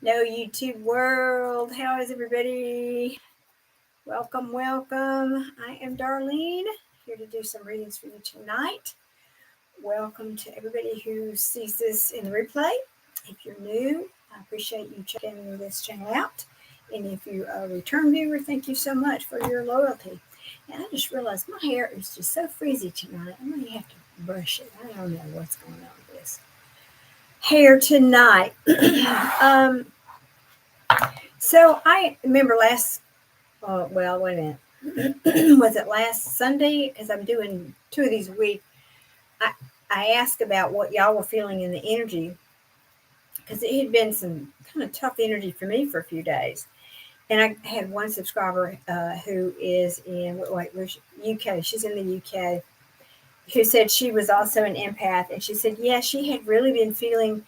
No YouTube world. How is everybody? Welcome, welcome. I am Darlene, here to do some readings for you tonight. Welcome to everybody who sees this in the replay. If you're new, I appreciate you checking this channel out. And if you are a return viewer, thank you so much for your loyalty. And I just realized my hair is just so frizzy tonight. I'm going to have to brush it. I don't know what's going on with this hair tonight. So I remember wait a minute. Was it last Sunday? Because I'm doing 2 of these a week. I asked about what y'all were feeling in the energy because it had been some kind of tough energy for me for a few days. And I had one subscriber who is in UK. She's in the UK. Who said she was also an empath, and she said, yeah, she had really been feeling.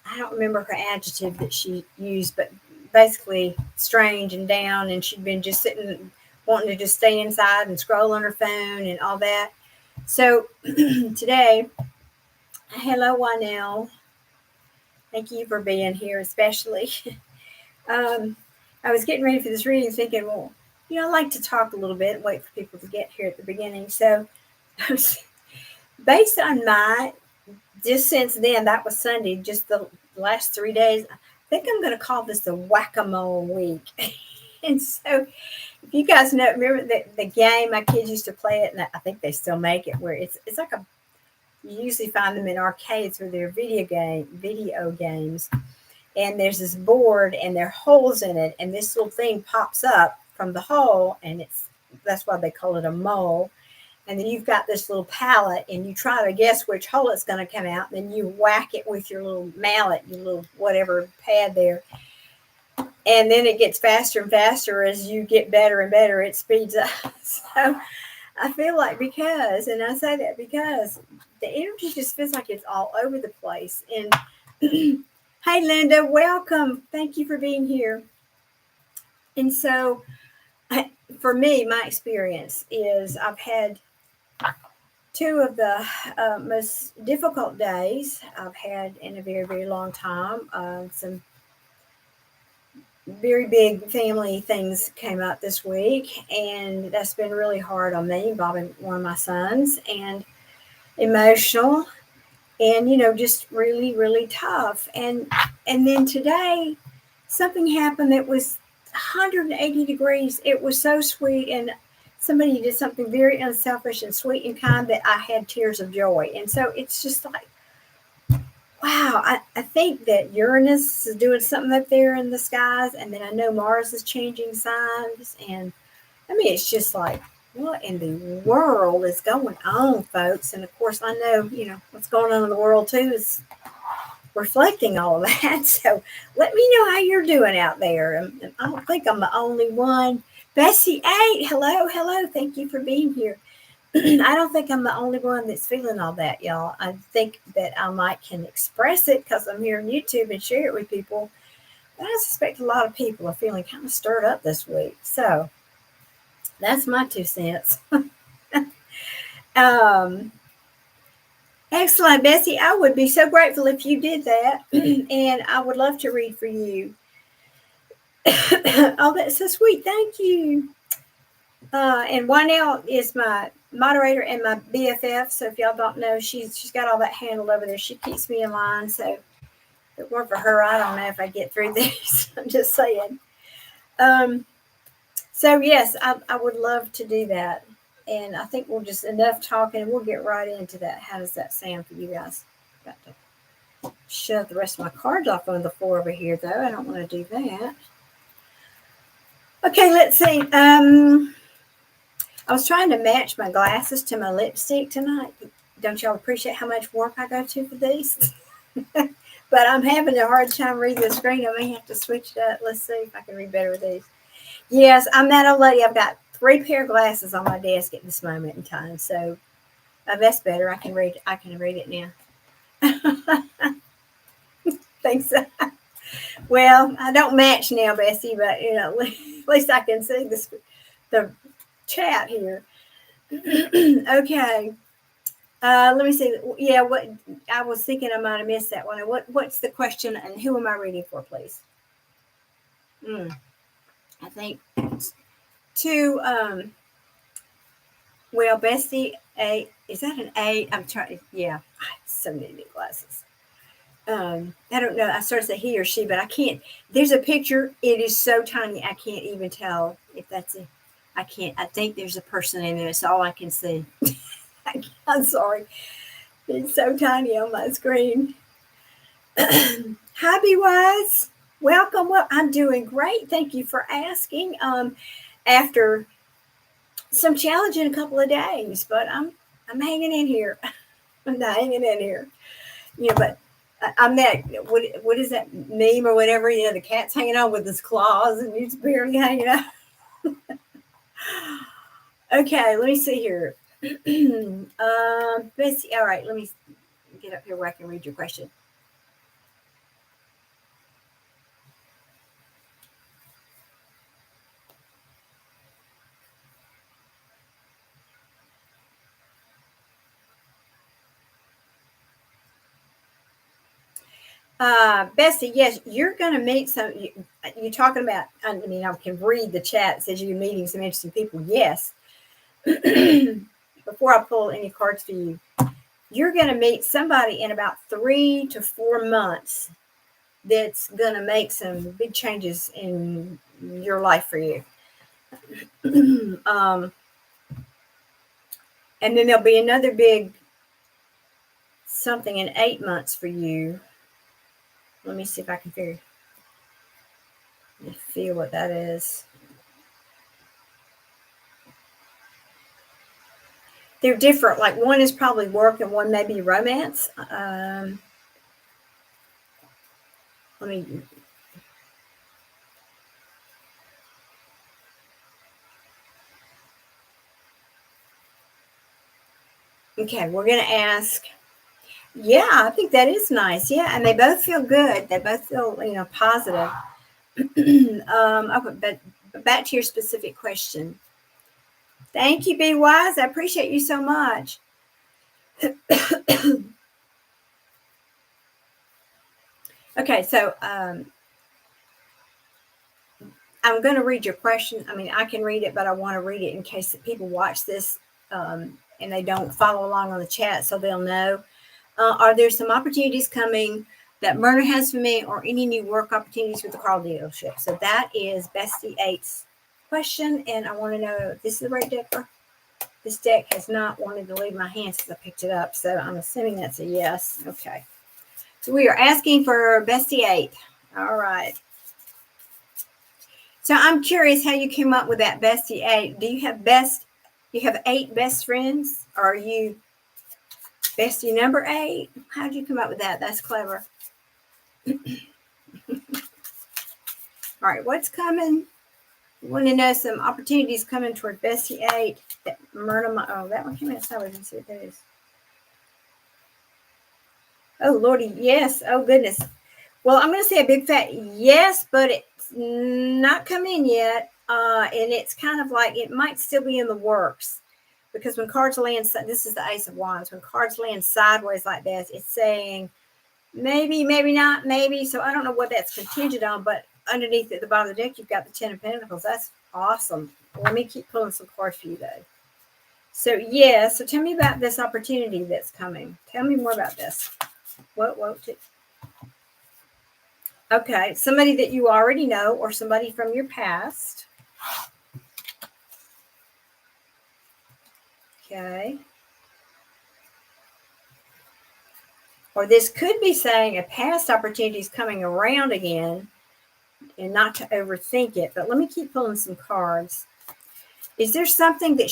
I don't remember her adjective that she used, but basically strange and down, and she'd been just sitting, wanting to just stay inside and scroll on her phone and all that. So today, hello, Wynell. Thank you for being here, especially. I was getting ready for this reading, thinking, well, I like to talk a little bit and wait for people to get here at the beginning. So, based on just since then, that was Sunday, just the last 3 days, I think I'm going to call this the whack-a-mole week. And so, if you guys know, remember the game my kids used to play it, and I think they still make it, where it's like you usually find them in arcades where they're video games, and there's this board and there are holes in it, and this little thing pops up from the hole, and that's why they call it a mole. And then you've got this little palette, and you try to guess which hole it's going to come out. And then you whack it with your little mallet, your little whatever pad there. And then it gets faster and faster as you get better and better. It speeds up. So I feel like and I say that because the energy just feels like it's all over the place. And hey, Linda, welcome. Thank you for being here. And so for me, my experience is I've had 2 of the most difficult days I've had in a very, very long time. Some very big family things came up this week, and that's been really hard on me, involving one of my sons, and emotional, and just really, really tough. And then today, something happened that was 180 degrees. It was so sweet, and somebody did something very unselfish and sweet and kind that I had tears of joy. And so it's just like, wow, I think that Uranus is doing something up there in the skies. And then I know Mars is changing signs. And I mean, it's just like, what in the world is going on, folks? And of course, I know, what's going on in the world too is reflecting all of that. So let me know how you're doing out there. And I don't think I'm the only one. Bessie 8, hello. Thank you for being here. I don't think I'm the only one that's feeling all that, y'all. I think that I can express it because I'm here on YouTube and share it with people. But I suspect a lot of people are feeling kind of stirred up this week. So that's my 2 cents. Excellent, Bessie. I would be so grateful if you did that. And I would love to read for you. Oh, that's so sweet. Thank you. And Wynell is my moderator and my BFF. So if y'all don't know, she's got all that handled over there. She keeps me in line. So if it weren't for her, I don't know if I'd get through these. I'm just saying. So yes, I would love to do that. And I think we'll just enough talking, and we'll get right into that. How does that sound for you guys? Got to shove the rest of my cards off on the floor over here, though. I don't want to do that. Okay, let's see. I was trying to match my glasses to my lipstick tonight. Don't y'all appreciate how much work I go to for these? But I'm having a hard time reading the screen. I may have to switch it up. Let's see if I can read better with these. Yes, I'm that old lady. I've got 3 pair of glasses on my desk at this moment in time. So that's better. I can read it now. Thanks. Well, I don't match now, Bessie, but at least I can see the chat here. Okay. Let me see. Yeah, what I was thinking I might have missed that one. What's the question, and who am I reading for, please? I think two. Well, Bestie, A, is that an A? I'm trying. Yeah, so many new glasses. I don't know. I started to say he or she, but I can't. There's a picture. It is so tiny. I can't even tell if that's a. I can't. I think there's a person in there. It's all I can see. I'm sorry. It's so tiny on my screen. Hi, Be Wise. Welcome. Well, I'm doing great. Thank you for asking. After some challenging a couple of days, but I'm hanging in here. I'm not hanging in here. But I'm that. What is that meme or whatever? The cat's hanging on with his claws, and he's barely hanging on. Okay, let me see here. Betsy, all right, let me get up here where I can read your question. Bessie, yes, you're going to meet some. You're talking about. I mean, I can read the chat. It says you're meeting some interesting people. Yes. Before I pull any cards for you, you're going to meet somebody in about 3 to 4 months that's going to make some big changes in your life for you. And then there'll be another big something in 8 months for you. Let me see if I can feel what that is. They're different. Like one is probably work and one may be romance. Let me. Okay, we're going to ask. Yeah, I think that is nice. Yeah, and they both feel good. They both feel, positive. Okay, but back to your specific question. Thank you, Be Wise. I appreciate you so much. Okay, so I'm going to read your question. I mean, I can read it, but I want to read it in case people watch this and they don't follow along on the chat so they'll know. Are there some opportunities coming that Myrna has for me or any new work opportunities with the car dealership? So that is Bestie 8's question. And I want to know if this is the right deck. This deck has not wanted to leave my hands since I picked it up. So I'm assuming that's a yes. Okay. So we are asking for Bestie 8. All right. So I'm curious how you came up with that Bestie 8. Do you have 8 best friends? Or are you Bestie number 8? How did you come up with that? That's clever. All right, what's coming? You want to know some opportunities coming toward Bestie 8. That Myrna, that one came out sideways. Let's see what that is. Oh, Lordy, yes. Oh, goodness. Well, I'm going to say a big fat yes, but it's not come in yet. And it's kind of like it might still be in the works. Because when cards land, this is the Ace of Wands. When cards land sideways like this, it's saying maybe, maybe not, maybe. So I don't know what that's contingent on, but underneath at the bottom of the deck, you've got the 10 of Pentacles. That's awesome. Let me keep pulling some cards for you, though. So, yeah. So tell me about this opportunity that's coming. Tell me more about this. Okay. Somebody that you already know or somebody from your past. Okay. Or this could be saying a past opportunity is coming around again and not to overthink it. But let me keep pulling some cards. Is there something that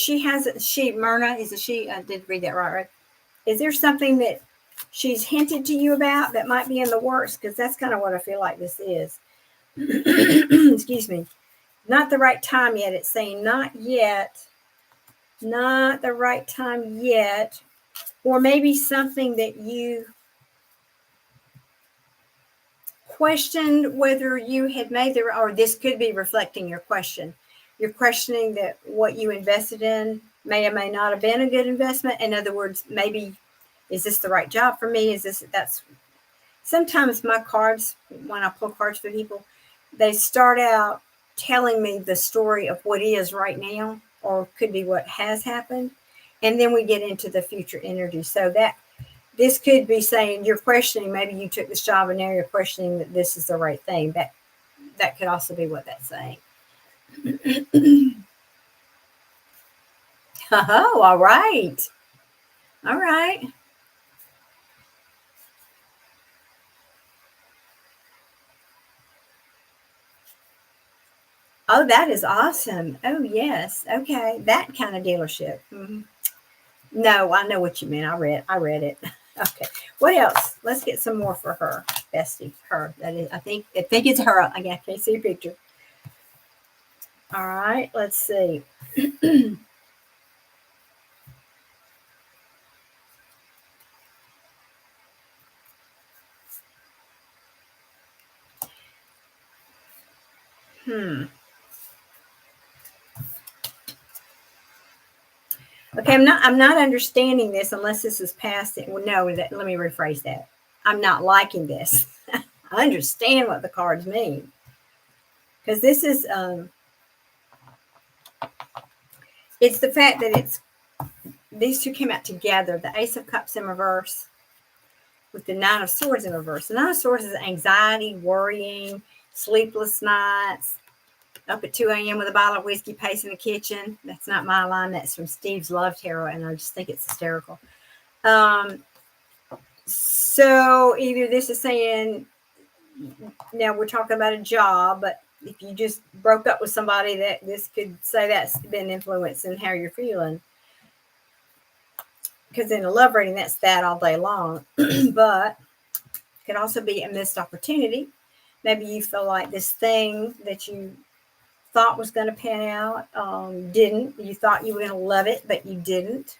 Myrna, is it she? I did read that right? Is there something that she's hinted to you about that might be in the works? Because that's kind of what I feel like this is. Excuse me. Not the right time yet. It's saying not yet. Not the right time yet. Or maybe something that you questioned whether you had made or this could be reflecting your question. You're questioning that what you invested in may or may not have been a good investment. In other words, maybe, is this the right job for me? That's sometimes my cards, when I pull cards for people, they start out telling me the story of what is right now, or could be what has happened. And then we get into the future energy. So that this could be saying you're questioning, maybe you took this job and now you're questioning that this is the right thing. That could also be what that's saying. Oh, all right. All right. Oh, that is awesome. Oh, yes. Okay. That kind of dealership. No, I know what you mean. I read it. Okay. What else? Let's get some more for her, Bestie. Her. That is I think it's her. I can't see a picture. All right. Let's see. Hmm. Okay, I'm not understanding this unless this is past it. Well, no, let me rephrase that. I'm not liking this. I understand what the cards mean. Because this is it's the fact that it's these two came out together, the Ace of Cups in reverse with the Nine of Swords in reverse. The Nine of Swords is anxiety, worrying, sleepless nights, up at 2 a.m. with a bottle of whiskey, pacing the kitchen. That's not my line. That's from Steve's Love Tarot, and I just think it's hysterical. So either this is saying, now we're talking about a job, but if you just broke up with somebody, that this could say that's been influencing how you're feeling. Because in a love reading, that's that all day long. But it could also be a missed opportunity. Maybe you feel like this thing that you thought was going to pan out didn't. You thought you were going to love it, but you didn't.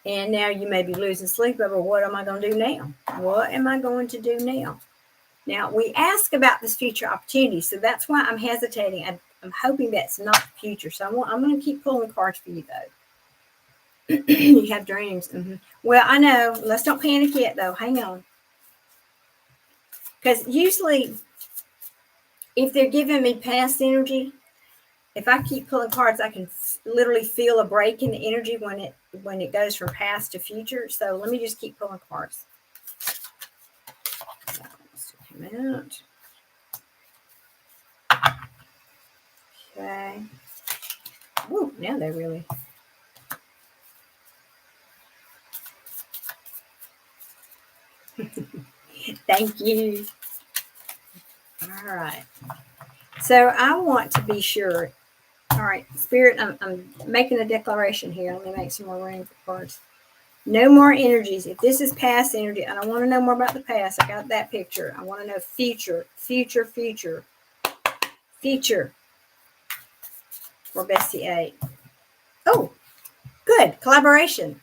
And now you may be losing sleep over what am I going to do now? What am I going to do now? Now, we ask about this future opportunity, so that's why I'm hesitating. I'm hoping that's not the future. So I'm going to keep pulling cards for you, though. You have dreams. Well, I know. Let's don't panic yet, though. Hang on. Because usually, if they're giving me past energy, if I keep pulling cards, I can literally feel a break in the energy when it goes from past to future. So let me just keep pulling cards. Out. Okay. Woo, now they're really. Thank you. All right. So I want to be sure. All right, Spirit, I'm making a declaration here. Let me make some more room for cards. No more energies. If this is past energy, I don't want to know more about the past. I got that picture. I want to know future, future, future, future for Bessie 8. Oh, good. Collaboration.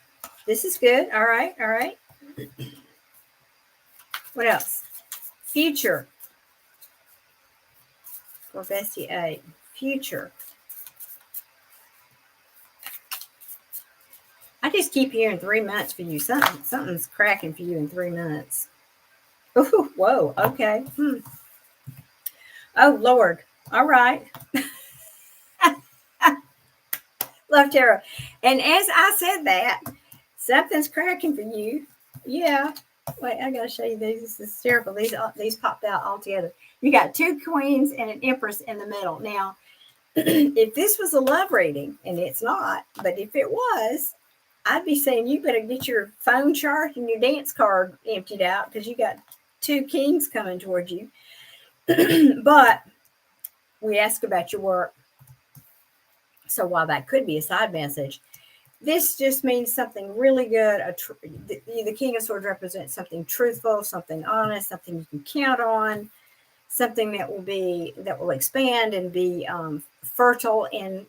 This is good. All right, all right. What else? Future for Bessie 8. Future. I just keep hearing 3 months for you. Something's cracking for you in 3 months. Oh, whoa. Okay. Oh, Lord. All right. Love tarot. And as I said that, something's cracking for you. Yeah. Wait, I gotta show you these. This is hysterical. These popped out all together. You got 2 queens and an empress in the middle. Now, if this was a love reading, and it's not, but if it was, I'd be saying you better get your phone chart and your dance card emptied out because you got 2 kings coming towards you. But we ask about your work. So while that could be a side message, this just means something really good. The King of Swords represents something truthful, something honest, something you can count on, something that will expand and be fertile and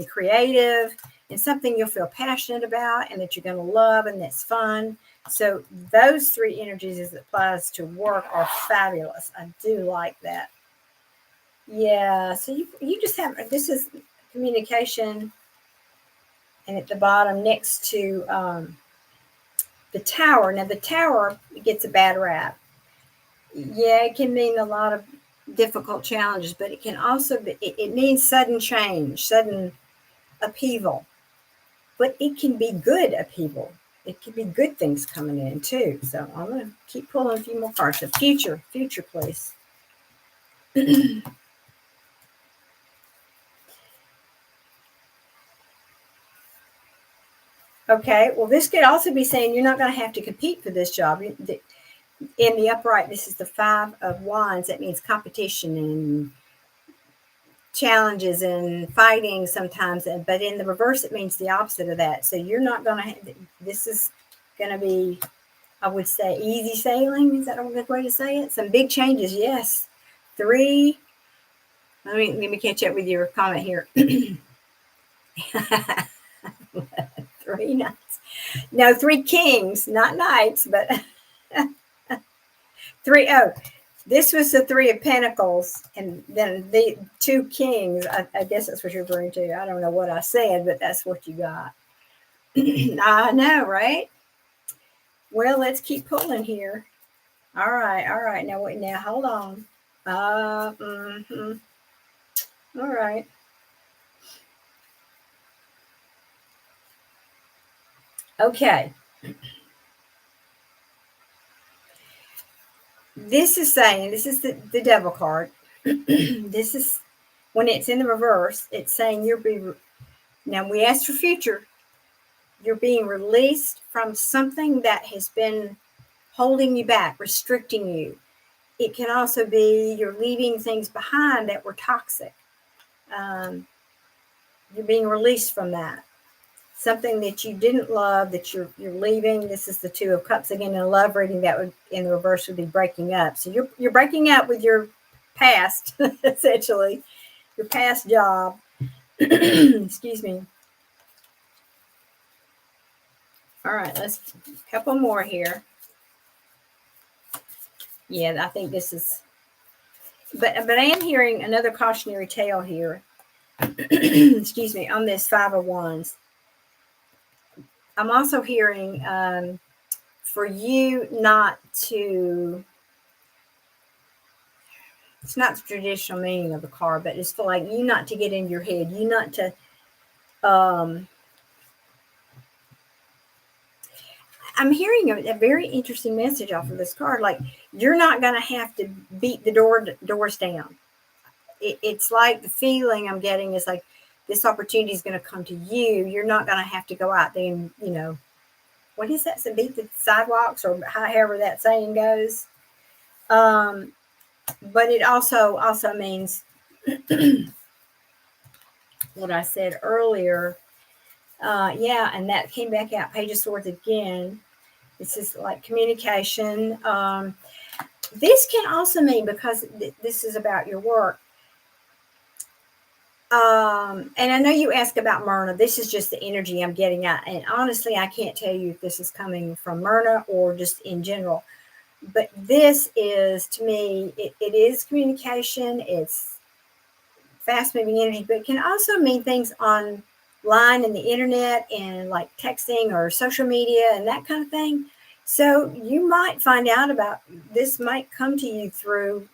creative, and something you'll feel passionate about and that you're going to love and that's fun. So those 3 energies as it applies to work are fabulous. I do like that. Yeah. So you just have, this is communication. And at the bottom next to the tower. Now, the tower gets a bad rap. Yeah, it can mean a lot of difficult challenges, but it can also be, it means sudden change, sudden upheaval, but it can be good upheaval. It can be good things coming in too. So I'm going to keep pulling a few more cards. So future, please. Okay, well, this could also be saying you're not going to have to compete for this job. In the upright, this is the Five of Wands. That means competition and challenges and fighting sometimes. But in the reverse, it means the opposite of that. So you're not going to, this is going to be, I would say, easy sailing. Is that a good way to say it? Some big changes, yes. Three, let me catch up with your comment here. 3 knights. No, 3 kings, not knights, but 3. Oh, this was the 3 of Pentacles, and then the 2 kings. I guess that's what you're referring to. I don't know what I said, but that's what you got. I know, right? Well, let's keep pulling here. All right. Now wait. Now hold on. All right. Okay. This is saying, this is the devil card. This is, when it's in the reverse, it's saying you're being, now we asked for future, you're being released from something that has been holding you back, restricting you. It can also be you're leaving things behind that were toxic. You're being released from that. Something that you didn't love that you're leaving. This is the 2 of Cups again. In a love reading, that would, in the reverse, would be breaking up. So you're breaking up with your past, essentially, your past job. Excuse me. All right, let's a couple more here. Yeah, I think this is, but I am hearing another cautionary tale here. Excuse me, on this 5 of Wands. I'm also hearing for you not to, it's not the traditional meaning of the card, but it's for like you not to get in your head, you not to, I'm hearing a very interesting message off of this card. Like, you're not going to have to beat the doors down. It's like the feeling I'm getting is like this opportunity is going to come to you. You're not going to have to go out there and, what is that? So beat the sidewalks, or however that saying goes. But it also means what I said earlier. Yeah, and that came back out. Page of Swords again. This is like communication. This can also mean, because this is about your work. And I know you asked about Myrna. This is just the energy I'm getting at. And honestly, I can't tell you if this is coming from Myrna or just in general. But this is, to me, it is communication. It's fast-moving energy, but it can also mean things online and the internet and like texting or social media and that kind of thing. So you might find out about this, might come to you through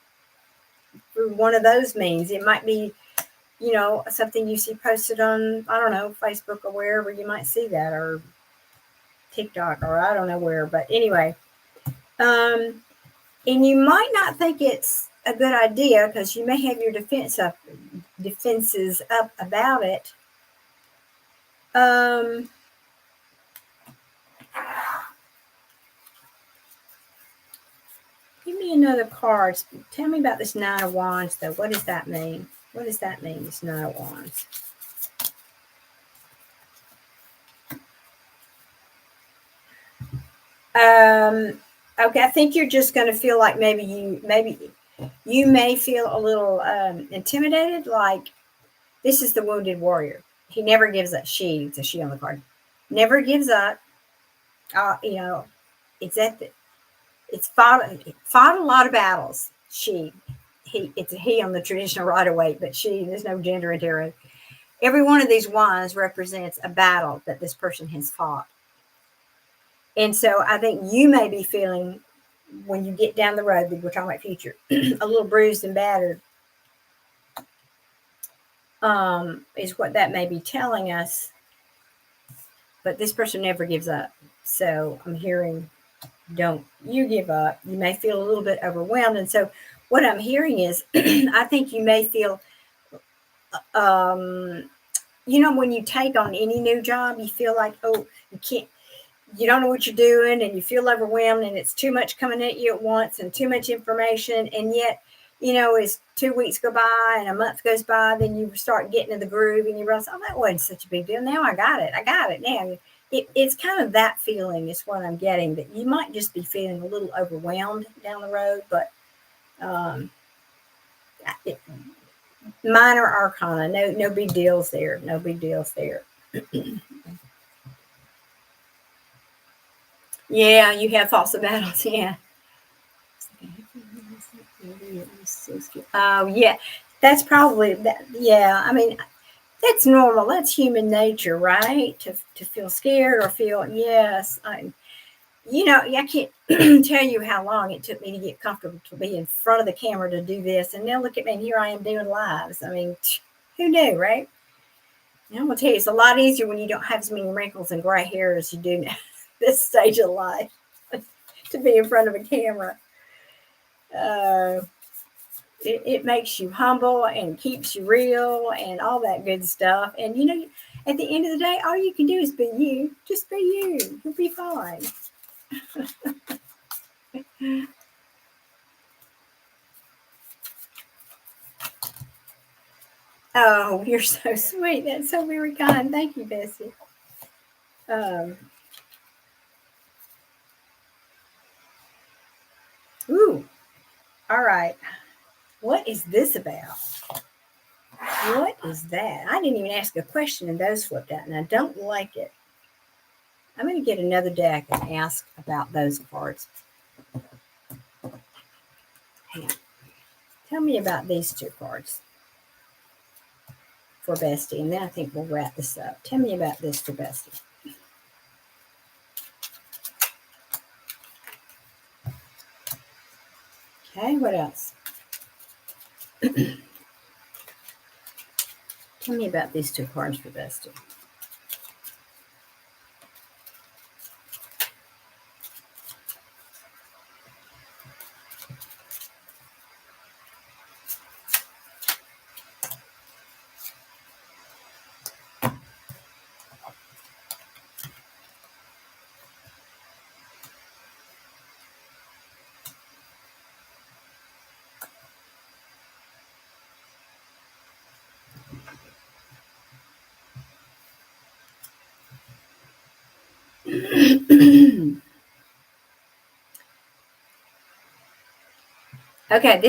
one of those means. It might be, something you see posted on, I don't know, Facebook or wherever you might see that, or TikTok, or I don't know where. But anyway, and you might not think it's a good idea because you may have your defenses up about it. Give me another card. Tell me about this 9 of Wands, though. What does that mean? What does that mean, this 9 of Wands? Okay, I think you're just going to feel like maybe you may feel a little intimidated. Like, this is the wounded warrior. He never gives up. It's a she on the card. Never gives up. It's fought a lot of battles. It's a he on the traditional Rider-Waite, but there's no gender in tarot. Every one of these wands represents a battle that this person has fought. And so I think you may be feeling when you get down the road, we're talking about future, a little bruised and battered, is what that may be telling us. But this person never gives up. So I'm hearing, don't you give up. You may feel a little bit overwhelmed. And so what I'm hearing is, I think you may feel, when you take on any new job, you feel like, oh, you don't know what you're doing, and you feel overwhelmed, and it's too much coming at you at once and too much information. And yet, as 2 weeks go by and a month goes by, then you start getting in the groove and you realize, oh, that wasn't such a big deal. Now I got it now. It's kind of that feeling is what I'm getting, that you might just be feeling a little overwhelmed down the road, but minor arcana, no big deals there. No big deals there. Yeah, you have false battles. Yeah. Oh, yeah. That's probably that. Yeah. I mean, that's normal. That's human nature, right? To feel scared or feel, yes. I can't tell you how long it took me to get comfortable to be in front of the camera to do this. And now look at me, and here I am doing lives. I mean, who knew, right? And I'm going to tell you, it's a lot easier when you don't have as many wrinkles and gray hair as you do now, this stage of life, to be in front of a camera. It makes you humble and keeps you real and all that good stuff. And, at the end of the day, all you can do is be you. Just be you. You'll be fine. Oh, you're so sweet. That's so very kind. Thank you, Bessie. Ooh. All right. What is this about? What is that? I didn't even ask a question and those flipped out, and I don't like it. I'm going to get another deck and ask about those cards. Hang on. Tell me about these two cards for Bestie, and then I think we'll wrap this up. Tell me about this for Bestie. Okay, what else? Tell me about these two cards for Bestie. Okay,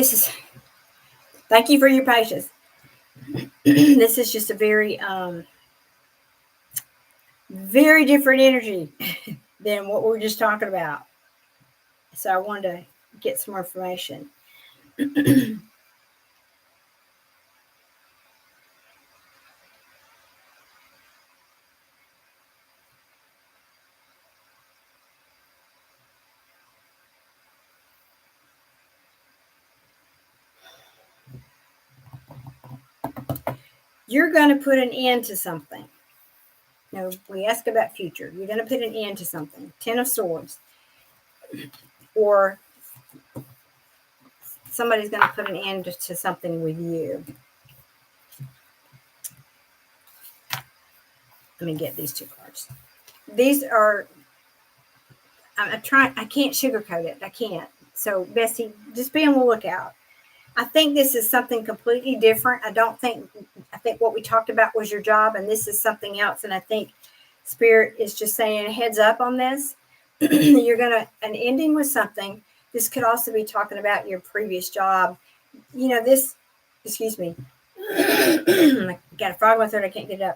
thank you for your patience. This is just a very, very different energy than what we were just talking about. So I wanted to get some more information. You're going to put an end to something. We ask about future. You're going to put an end to something. 10 of Swords. Or somebody's going to put an end to something with you. Let me get these two cards. These are, I can't sugarcoat it. I can't. So, Bessie, just be on the lookout. I think this is something completely different. I think what we talked about was your job, and this is something else. And I think Spirit is just saying, heads up on this. You're going to, an ending with something. This could also be talking about your previous job. Excuse me. I got a frog in my throat. I can't get it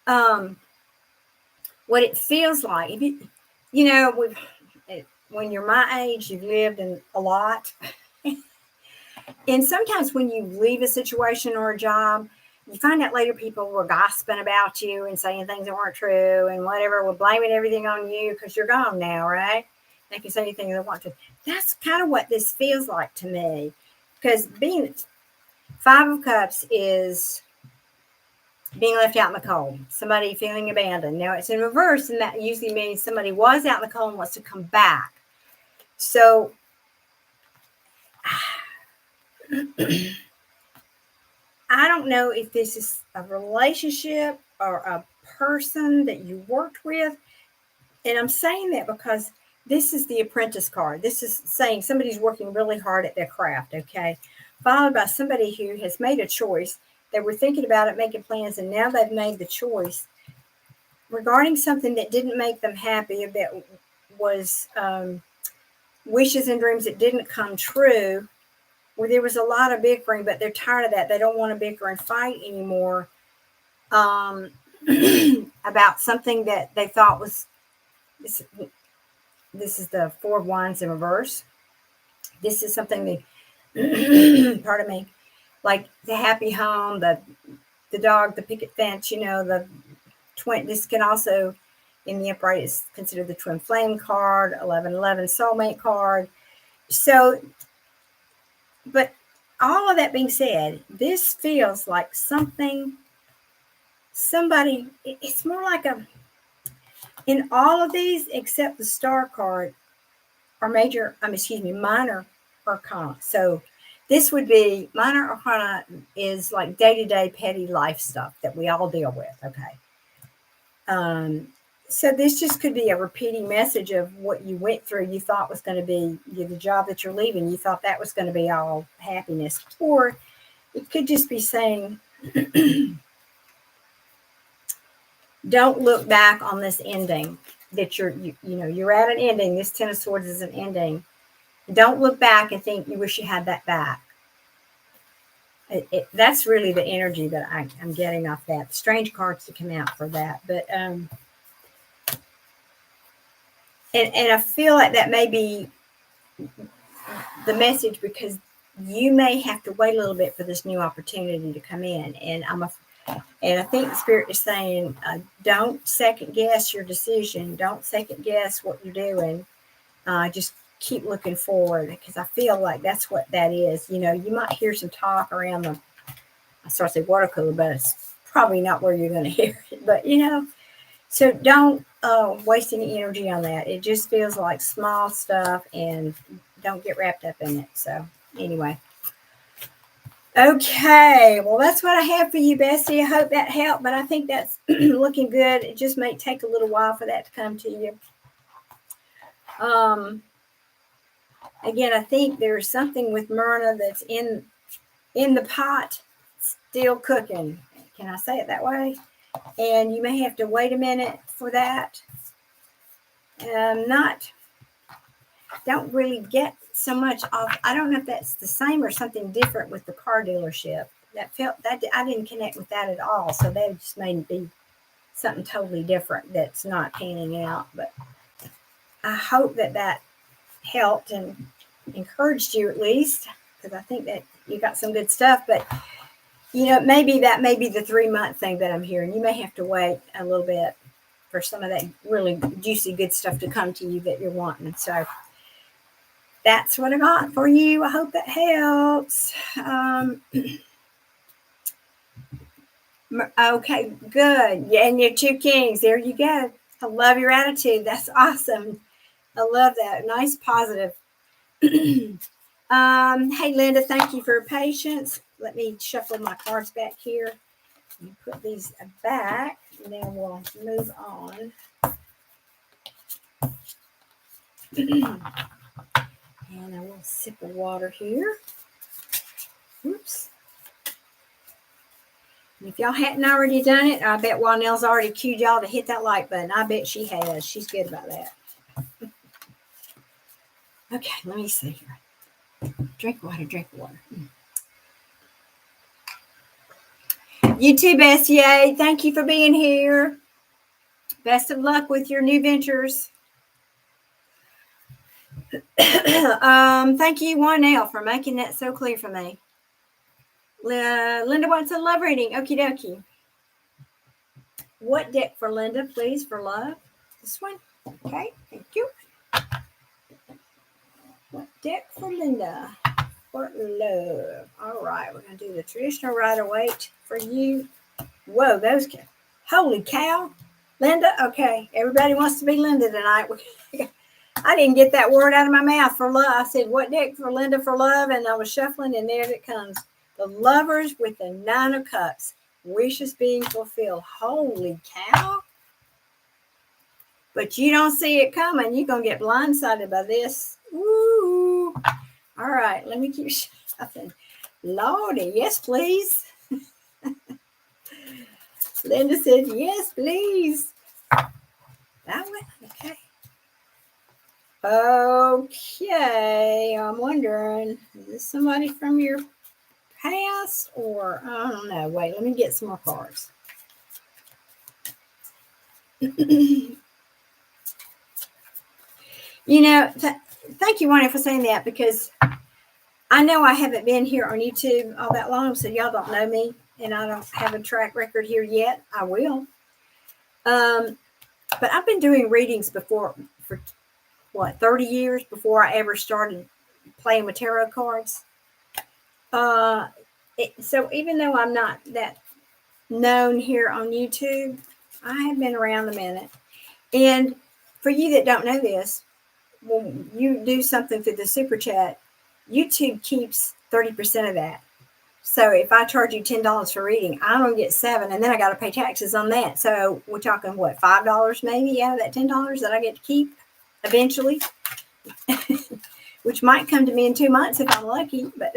up. What it feels like, when you're my age, you've lived in a lot. And sometimes when you leave a situation or a job, you find out later people were gossiping about you and saying things that weren't true and whatever, were blaming everything on you because you're gone now, right? They can say anything they want to. That's kind of what this feels like to me. Because being Five of Cups is being left out in the cold, somebody feeling abandoned. Now it's in reverse, and that usually means somebody was out in the cold and wants to come back. So I don't know if this is a relationship or a person that you worked with. And I'm saying that because this is the apprentice card. This is saying somebody's working really hard at their craft, okay? Followed by somebody who has made a choice. They were thinking about it, making plans, and now they've made the choice regarding something that didn't make them happy, that was wishes and dreams that didn't come true, where there was a lot of bickering, but they're tired of that. They don't want to bicker and fight anymore about something that they thought was, this is the Four of Wands in reverse. This is something they, pardon me, like the happy home, the dog, the picket fence, the twin. This can also, in the upright, is considered the twin flame card, 1111 soulmate card. So, but all of that being said, this feels like somebody, it's more like in all of these, except the star card, are minor arcana. So this would be minor arcana is like day-to-day petty life stuff that we all deal with. Okay. So this just could be a repeating message of what you went through. You thought was going to be the job that you're leaving. You thought that was going to be all happiness, or it could just be saying, don't look back on this ending that you're at an ending. This Ten of Swords is an ending. Don't look back and think you wish you had that back. That's really the energy that I'm getting off that. Strange cards to come out for that. But and I feel like that may be the message, because you may have to wait a little bit for this new opportunity to come in. And I think the Spirit is saying, don't second guess your decision. Don't second guess what you're doing. Just keep looking forward, because I feel like that's what that is. You might hear some talk around I start to say water cooler, but it's probably not where you're going to hear it. But, so don't waste any energy on that. It just feels like small stuff, and don't get wrapped up in it. So anyway. Okay, well, that's what I have for you, Bessie. I hope that helped, but I think that's looking good. It just may take a little while for that to come to you. Again, I think there's something with Myrna that's in the pot, still cooking. Can I say it that way? And you may have to wait a minute for that. Don't really get so much off. I don't know if that's the same or something different with the car dealership. I didn't connect with that at all. So that just may be something totally different that's not panning out. But I hope that helped and encouraged you, at least, because I think that you got some good stuff. But maybe that may be the 3-month thing that I'm hearing. You may have to wait a little bit for some of that really juicy good stuff to come to you that you're wanting. So that's what I got for you. I hope that helps. Okay, good. Yeah, and your 2 kings. There you go. I love your attitude. That's awesome. I love that. Nice, positive. Hey, Linda, thank you for your patience. Let me shuffle my cards back here and put these back, and then we'll move on. And a little sip of water here. Oops. And if y'all hadn't already done it, I bet Wanell's already cued y'all to hit that like button. I bet she has. She's good about that. Okay, let me see here. Drink water. You too, Bessie. Thank you for being here. Best of luck with your new ventures. Thank you, Wanell, for making that so clear for me. Linda wants a love reading. Okie dokie. What deck for Linda, please, for love? This one. Okay, thank you. Deck for Linda. For love. All right, we're going to do the traditional Rider-Waite for you. Whoa, those can. Holy cow. Linda? Okay, everybody wants to be Linda tonight. I didn't get that word out of my mouth for love. I said, what deck for Linda for love? And I was shuffling, and there it comes. The Lovers with the Nine of Cups. Wishes being fulfilled. Holy cow. But you don't see it coming. You're going to get blindsided by this. Ooh. All right, let me keep shuffling. Lordy, yes, please. Linda said, yes, please. That one? Okay. Okay, I'm wondering, is this somebody from your past or, I don't know. Wait, let me get some more cards. Thank you, Wanda, for saying that, because I know I haven't been here on YouTube all that long, so y'all don't know me, and I don't have a track record here yet. I will. But I've been doing readings before for, 30 years before I ever started playing with tarot cards. So even though I'm not that known here on YouTube, I have been around a minute. And for you that don't know this, when you do something through the super chat, YouTube keeps 30% of that. So if I charge you $10 for reading, I'm going to get $7, and then I got to pay taxes on that. So we're talking, what, $5 maybe out of that $10 that I get to keep eventually, which might come to me in 2 months if I'm lucky. But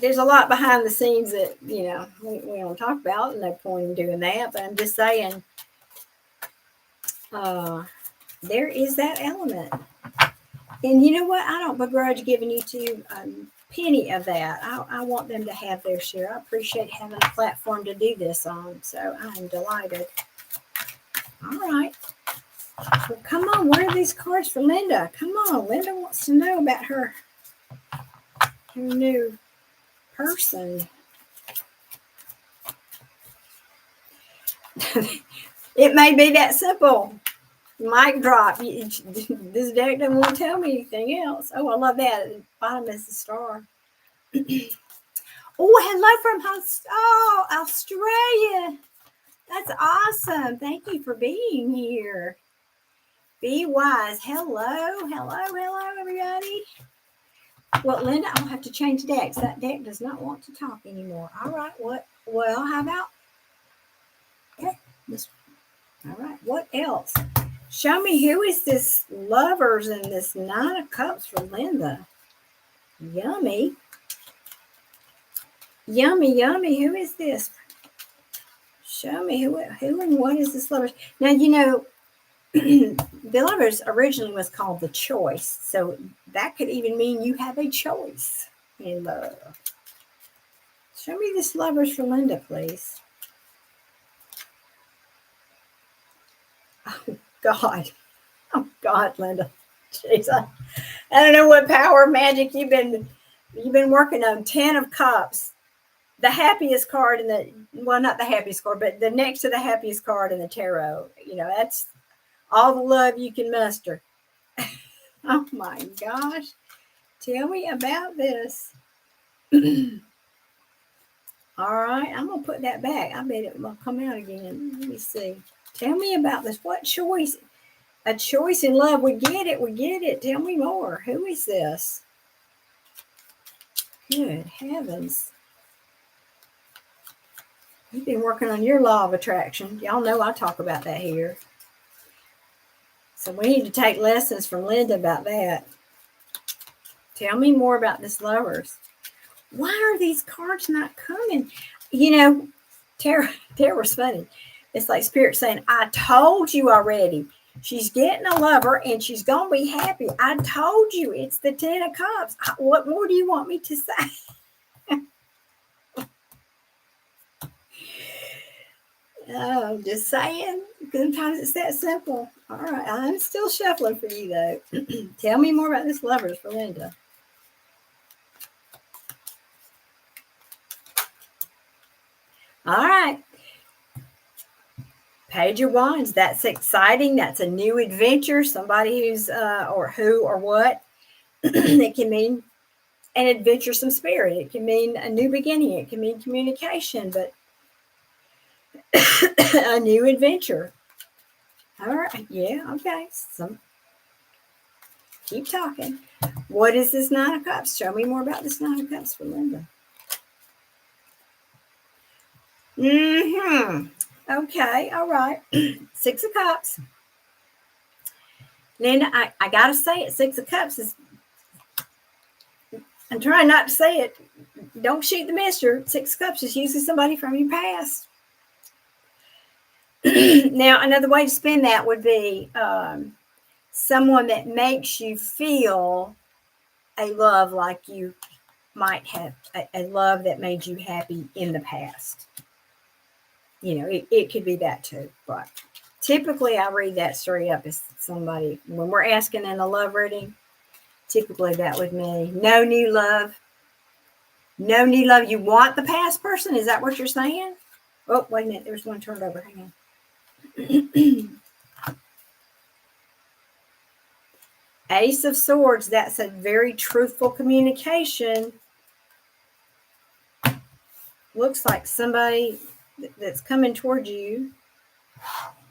there's a lot behind the scenes that, we don't talk about. No point in doing that. But I'm just saying, there is that element. And you know what? I don't begrudge giving YouTube a penny of that. I want them to have their share. I appreciate having a platform to do this on. So I am delighted. All right. Well, come on. What are these cards for Linda? Come on. Linda wants to know about her new person. It may be that simple. Mic drop. This deck doesn't want to tell me anything else. Oh, I love that. At the bottom is the star. Oh, hello from Australia. That's awesome. Thank you for being here. Be wise. Hello, everybody. Well, Linda, I'll have to change decks. That deck does not want to talk anymore. All right. Well, how about this? All right. What else? Show me, who is this Lovers and this Nine of Cups for Linda? Yummy. Yummy. Who is this? Show me who and what is this Lovers? Now, the Lovers originally was called the Choice. So that could even mean you have a choice in love. Show me this Lovers for Linda, please. Oh, God. Oh, God, Linda. Jeez, I don't know what power of magic you've been working on. 10 of Cups. The happiest card not the happiest card, but the next to the happiest card in the tarot. That's all the love you can muster. Oh my gosh. Tell me about this. All right, I'm going to put that back. I bet it will come out again. Let me see. Tell me about this. What choice? A choice in love. We get it. Tell me more. Who is this? Good heavens. You've been working on your law of attraction. Y'all know I talk about that here. So we need to take lessons from Linda about that. Tell me more about this Lovers. Why are these cards not coming? Tara was funny. It's like Spirit saying, I told you already. She's getting a lover and she's going to be happy. I told you. It's the 10 of Cups. What more do you want me to say? Oh, just saying. Sometimes it's that simple. All right. I'm still shuffling for you, though. Tell me more about this Lovers for Linda. All right. Page of Wands, that's exciting. That's a new adventure. Somebody who's, or who or what. It can mean an adventuresome spirit. It can mean a new beginning. It can mean communication, but a new adventure. All right. Yeah. Okay. Keep talking. What is this Nine of Cups? Show me more about this Nine of Cups for Linda. Okay. All right. Six of Cups. Linda, I got to say it. Six of Cups is, I'm trying not to say it. Don't shoot the messenger. Six of Cups is usually somebody from your past. Now, another way to spin that would be someone that makes you feel a love like you might have, a love that made you happy in the past. You know, it could be that too. But typically, I read that straight up as somebody, when we're asking in a love reading, typically that would mean no new love. No new love. You want the past person? Is that what you're saying? Oh, wait a minute. There's one turned over. Hang on. Ace of Swords, that's a very truthful communication. Looks like somebody that's coming toward you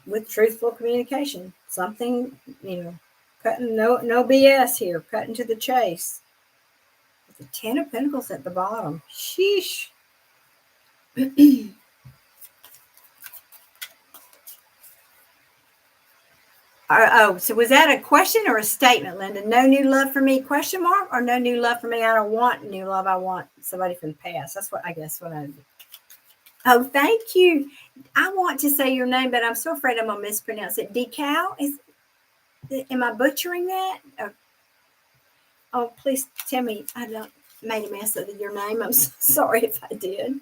with truthful communication. Something, you know, cutting, no BS here, cutting to the chase. The Ten of Pentacles at the bottom. Sheesh. So was that a question or a statement, Linda? No new love for me, question mark? Or no new love for me, I don't want new love, I want somebody from the past. That's what I guess what I... Oh, thank you. I want to say your name, but I'm so afraid I'm going to mispronounce it. Decal? Am I butchering that? Oh, please tell me I don't made a mess of your name. I'm so sorry if I did.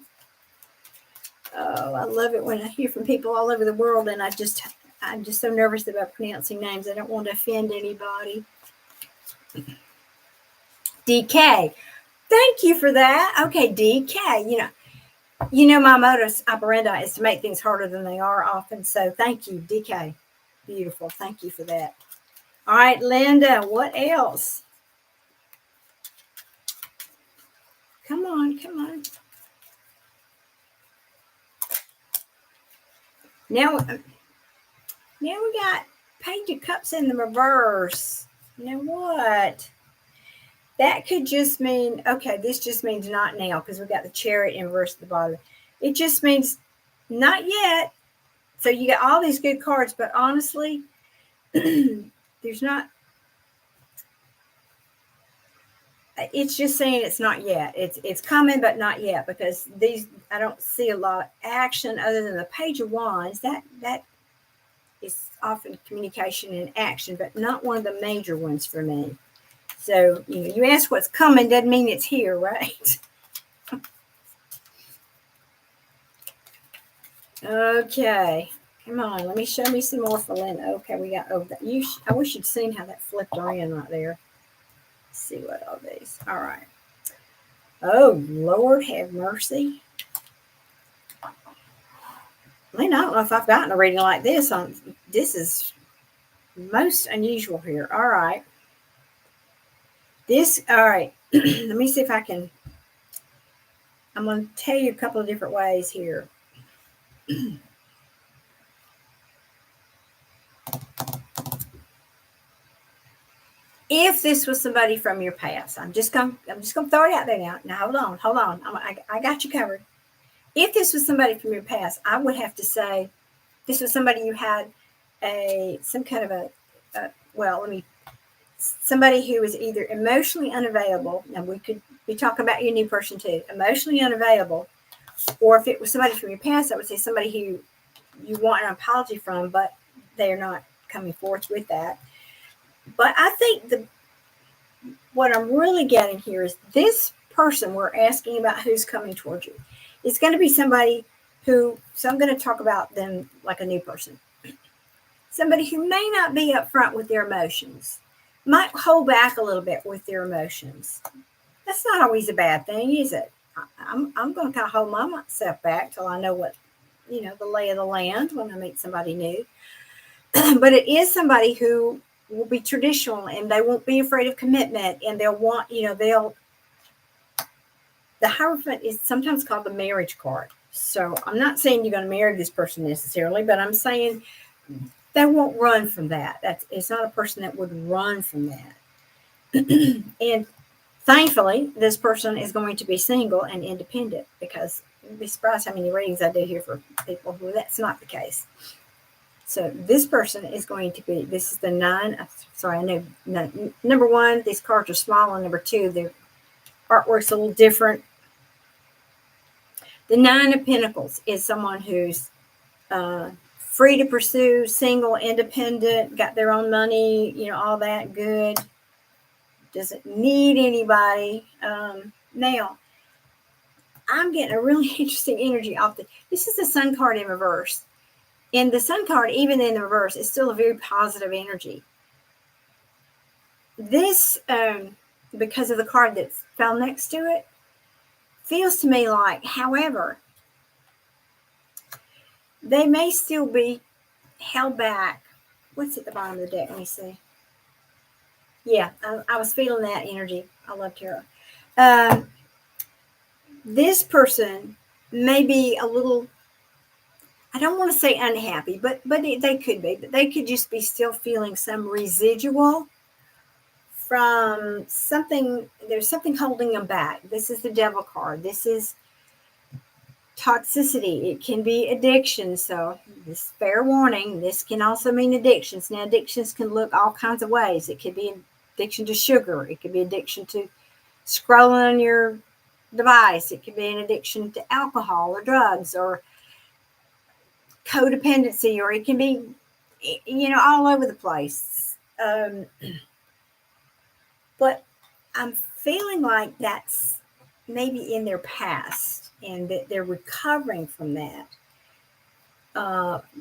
Oh, I love it when I hear from people all over the world, and I'm just so nervous about pronouncing names. I don't want to offend anybody. DK. Thank you for that. Okay, DK. You know my modus operandi is to make things harder than they are often. So thank you, DK. Beautiful. Thank you for that. All right, Linda, what else? Come on, come on. Now we got Page of Cups in the reverse. You know what? That could just mean, okay, this just means not now because we got the Chariot in reverse at the bottom. It just means not yet. So you got all these good cards, but honestly, there's not. It's just saying it's not yet. It's coming, but not yet, because I don't see a lot of action other than the Page of Wands. That is often communication and action, but not one of the major ones for me. So, you ask what's coming, doesn't mean it's here, right? Okay. Come on, let me show me some more for Linda. Okay, we got, I wish you'd seen how that flipped around right there. Let's see what all these. All right. Oh, Lord have mercy. Linda, I don't know if I've gotten a reading like this. This is most unusual here. All right. All right. Let me see if I can. I'm going to tell you a couple of different ways here. If this was somebody from your past, I'm just gonna throw it out there now. Now hold on. I got you covered. If this was somebody from your past, I would have to say this was somebody you had some kind of somebody who was either emotionally unavailable, and we could be talking about your new person too, emotionally unavailable, or if it was somebody from your past, I would say somebody who you want an apology from, but they're not coming forth with that. But I think what I'm really getting here is this person we're asking about who's coming towards you. It's going to be somebody so I'm going to talk about them like a new person. Somebody who may not be upfront with their emotions, might hold back a little bit with their emotions. That's not always a bad thing, is it? I'm going to kind of hold myself back till I know the lay of the land when I meet somebody new. But it is somebody who will be traditional, and they won't be afraid of commitment, and they'll want, the Hierophant is sometimes called the marriage card. So I'm not saying you're going to marry this person necessarily, but I'm saying they won't run from that. It's not a person that would run from that. And thankfully, this person is going to be single and independent, because you'd be surprised how many readings I do here for people who that's not the case. So this person is going to be, this is the 9. Sorry, I know. No, number 1, these cards are small, and number 2, their artwork's a little different. The 9 of Pentacles is someone who's free to pursue, single, independent, got their own money, all that good. Doesn't need anybody. Now, I'm getting a really interesting energy off this is the Sun card in reverse. And the Sun card, even in the reverse, is still a very positive energy. This, because of the card that's found next to it, feels to me like, however, they may still be held back. What's at the bottom of the deck? Let me see. Yeah, I was feeling that energy. I love tarot. This person may be a little, I don't want to say unhappy, but they could be. But they could just be still feeling some residual from something. There's something holding them back. This is the Devil card. This is toxicity. It can be addiction. So this, fair warning, this can also mean addictions. Now, addictions can look all kinds of ways. It could be addiction to sugar. It could be addiction to scrolling on your device. It could be an addiction to alcohol or drugs or codependency, or it can be, all over the place. But I'm feeling like that's maybe in their past, and that they're recovering from that.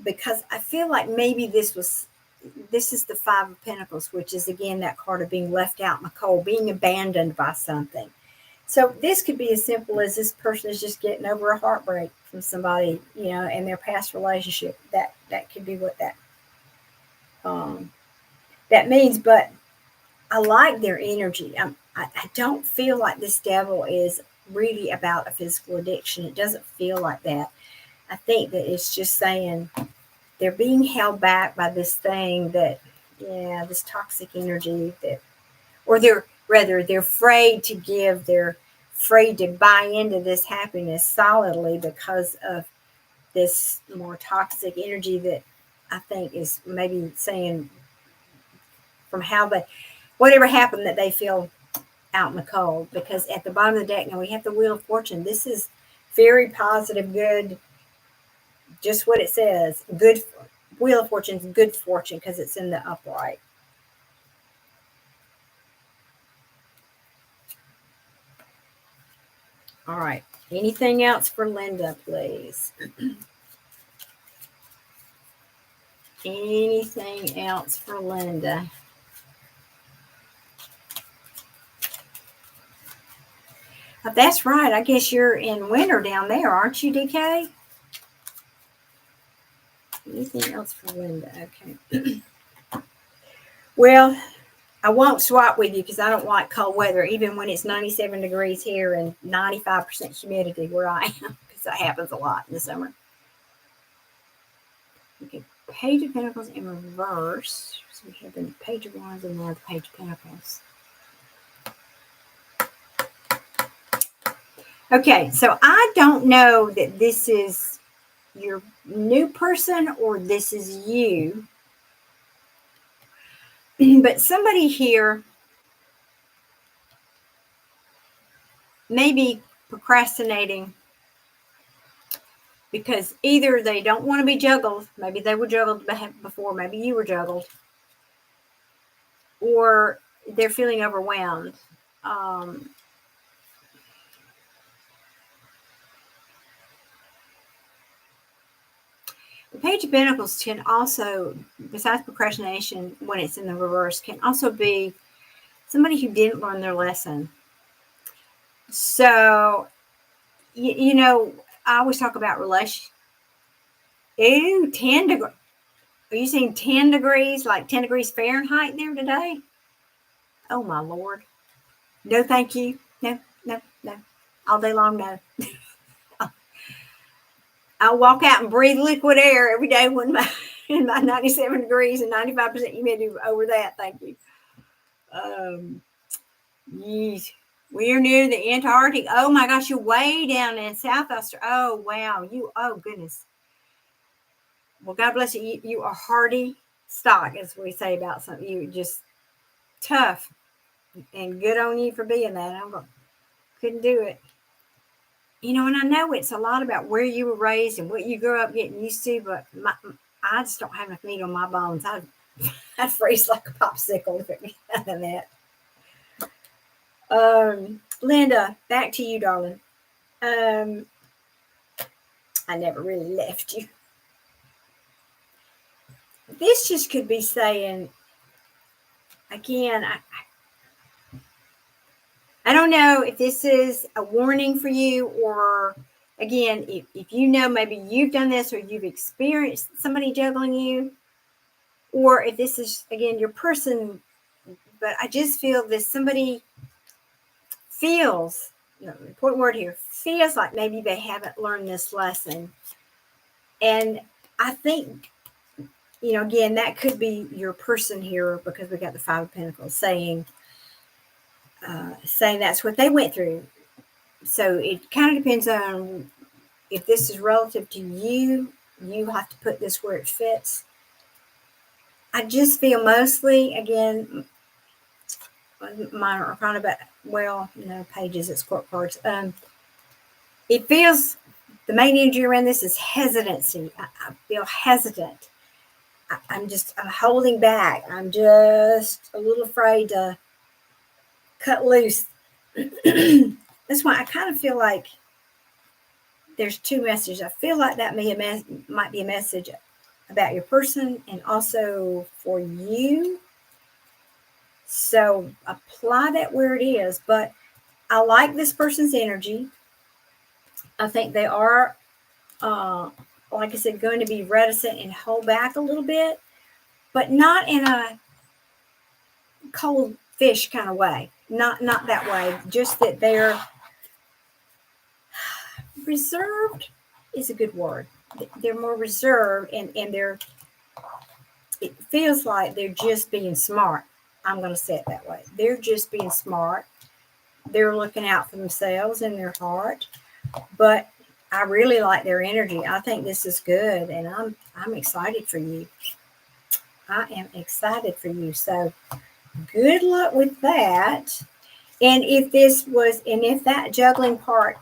Because I feel like maybe this is the 5 of Pentacles, which is again that card of being left out in the cold, being abandoned by something. So this could be as simple as this person is just getting over a heartbreak from somebody, in their past relationship. That could be what that means. But I like their energy. I don't feel like this Devil is really about a physical addiction. It doesn't feel like that. I think that it's just saying they're being held back by this thing this toxic energy or they're afraid to give, they're afraid to buy into this happiness solidly because of this more toxic energy that I think is maybe saying from whatever happened, that they feel out in the cold. Because at the bottom of the deck, now we have the Wheel of Fortune. This is very positive, good, just what it says. Good Wheel of Fortune is good fortune because it's in the upright. All right. Anything else for Linda, please? Anything else for Linda? That's right. I guess you're in winter down there, aren't you, DK? Anything else for Linda? Okay. Well, I won't swap with you because I don't like cold weather, even when it's 97 degrees here and 95% humidity where I am, because that happens a lot in the summer. Okay, Page of Pentacles in reverse. So we have the Page of Wands and now the Page of Pentacles. Okay, so I don't know that this is your new person or this is you. But somebody here may be procrastinating because either they don't want to be juggled, maybe they were juggled before, maybe you were juggled, or they're feeling overwhelmed. The Page of Pentacles can also, besides procrastination when it's in the reverse, can also be somebody who didn't learn their lesson. So, I always talk about Ew, 10 degrees. Are you saying 10 degrees, like 10 degrees Fahrenheit there today? Oh, my Lord. No, thank you. No, no, no. All day long, no. I'll walk out and breathe liquid air every day when in my 97 degrees and 95% humidity over that. Thank you. Yeesh. We're near the Antarctic. Oh my gosh, you're way down in South Australia. Oh wow, oh goodness. Well, God bless you. You are hardy stock, as we say about something. You're just tough, and good on you for being that. Couldn't do it. And I know it's a lot about where you were raised and what you grew up getting used to, but I just don't have enough meat on my bones. I'd freeze like a popsicle if it was none of that. Linda, back to you, darling. I never really left you. This just could be saying, again, I don't know if this is a warning for you, or again, if maybe you've done this or you've experienced somebody juggling you, or if this is, again, your person, but I just feel that somebody feels, important word here, feels like maybe they haven't learned this lesson. And I think, again, that could be your person here, because we got the Five of Pentacles saying that's what they went through. So it kind of depends on if this is relative to you. You have to put this where it fits. I just feel mostly, again, mine are kind of pages, it's court cards. It feels, the main energy around this is hesitancy. I feel hesitant. I'm holding back. I'm just a little afraid to cut loose. That's why I kind of feel like there's two messages. I feel like that might be a message about your person and also for you. So apply that where it is. But I like this person's energy. I think they are, like I said, going to be reticent and hold back a little bit, but not in a cold fish kind of way. Not that way. Just that they're reserved is a good word. They're more reserved, and it feels like they're just being smart. I'm going to say it that way. They're just being smart. They're looking out for themselves and their heart. But I really like their energy. I think this is good, and I'm excited for you. I am excited for you. So good luck with that. And if that juggling part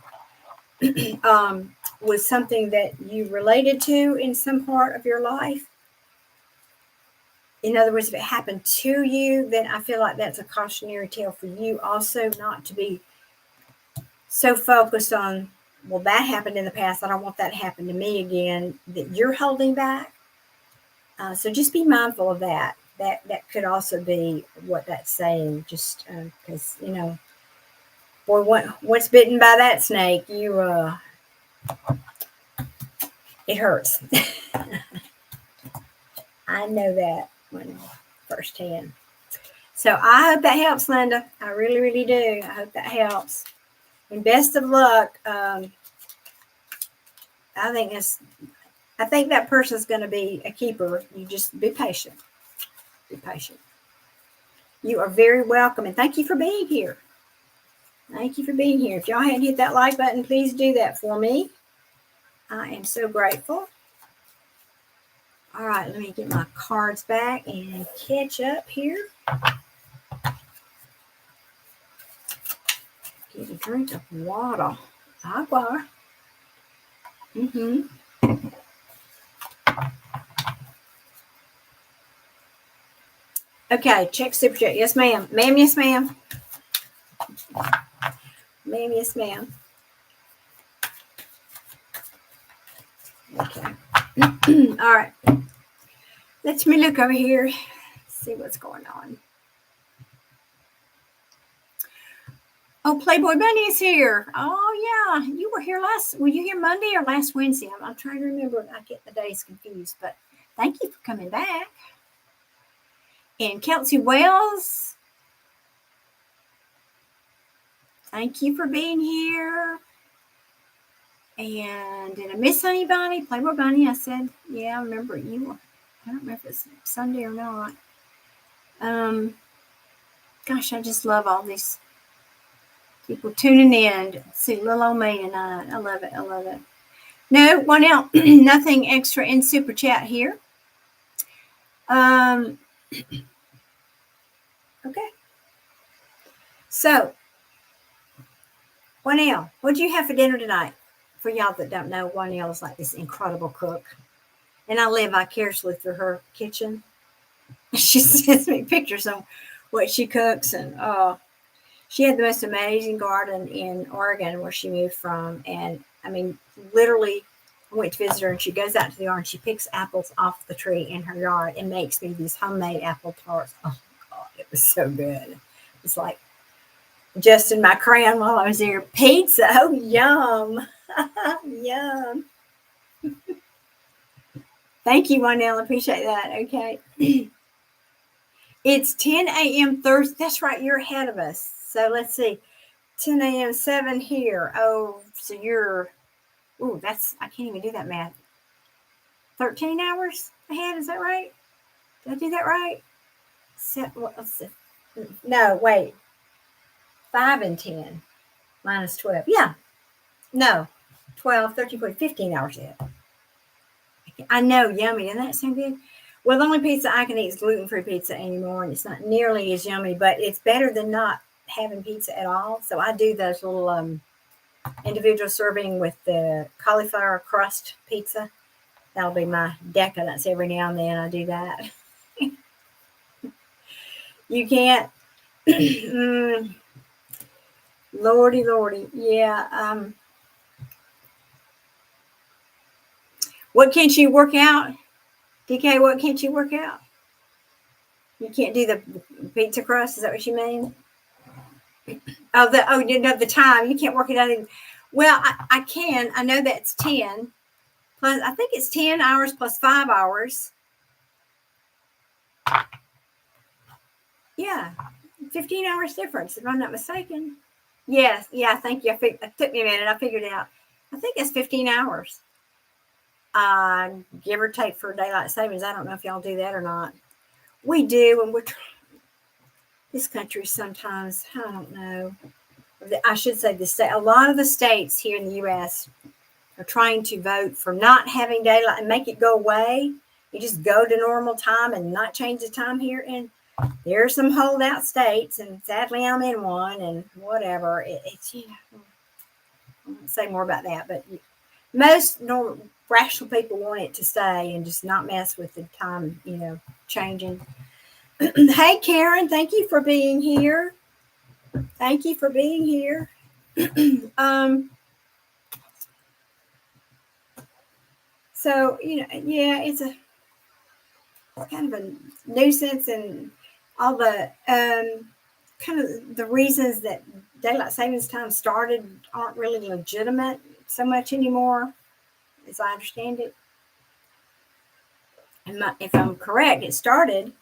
was something that you related to in some part of your life, in other words, if it happened to you, then I feel like that's a cautionary tale for you also, not to be so focused on, well, that happened in the past, I don't want that to happen to me again, that you're holding back. So just be mindful of that. That could also be what that's saying, just because, boy, once bitten by that snake, it hurts. I know that firsthand. So I hope that helps, Linda. I really, really do. I hope that helps. And best of luck. I think that person's going to be a keeper. You just be patient. Be patient. You are very welcome, and thank you for being here. Thank you for being here. If y'all hadn't hit that like button, please do that for me. I am so grateful. All right, let me get my cards back and catch up here. Get a drink of water. Agua. Okay, check super chat. Yes, ma'am. Ma'am, yes, ma'am. Ma'am, yes, ma'am. Okay. All right. Let me look over here. See what's going on. Oh, Playboy Bunny is here. Oh, yeah. You were here were you here Monday or last Wednesday? I'm trying to remember. I get the days confused, but thank you for coming back. And Kelsey Wells, thank you for being here. And did I miss anybody? Playboy Bunny, I said, yeah, I remember you. I don't remember if it's Sunday or not. Gosh, I just love all these people tuning in. See, little old me tonight. I love it. I love it. No one else. Nothing extra in Super Chat here. Okay. So, 1L, what did you have for dinner tonight? For y'all that don't know, 1L is like this incredible cook. And I live vicariously through her kitchen. She sends me pictures on what she cooks. And she had the most amazing garden in Oregon where she moved from. And I mean, literally, I went to visit her and she goes out to the yard and she picks apples off the tree in her yard and makes me these homemade apple tarts. Oh, God, it was so good. It's like just in my crayon while I was there. Pizza. Oh, yum. Yum. Thank you, 1L. Appreciate that. Okay. It's 10 a.m. Thursday. That's right. You're ahead of us. So let's see. 10 a.m. 7 here. Oh, so you're, I can't even do that math. 13 hours ahead. Is that right? Did I do that right? Let's see. No, wait. 5 and 10 minus 12. Yeah. No. 12, 13, 14, 15 hours ahead. I know. Yummy. Doesn't that sound good? Well, the only pizza I can eat is gluten-free pizza anymore, and it's not nearly as yummy, but it's better than not having pizza at all. So I do those little individual serving with the cauliflower crust pizza. That'll be my decadence every now and then. I do that. You can't. Lordy. Yeah. What can't you work out? DK, what can't you work out? You can't do the pizza crust? Is that what you mean? The time. You can't work it out. Well, I can. I know that's 10. Plus, I think it's 10 hours plus 5 hours. Yeah. 15 hours difference, if I'm not mistaken. Yes. Yeah, thank you. It took me a minute. I figured it out. I think it's 15 hours. Give or take for daylight savings. I don't know if y'all do that or not. We do, and this country sometimes, I don't know. I should say the state. A lot of the states here in the U.S. are trying to vote for not having daylight and make it go away. You just go to normal time and not change the time here. And there are some holdout states, and sadly I'm in one, and whatever. It's I won't say more about that, but most rational people want it to stay and just not mess with the time, changing. Hey, Karen, thank you for being here. Thank you for being here. So, it's a kind of a nuisance, and all the kind of the reasons that daylight savings time started aren't really legitimate so much anymore, as I understand it. And if I'm correct, it started,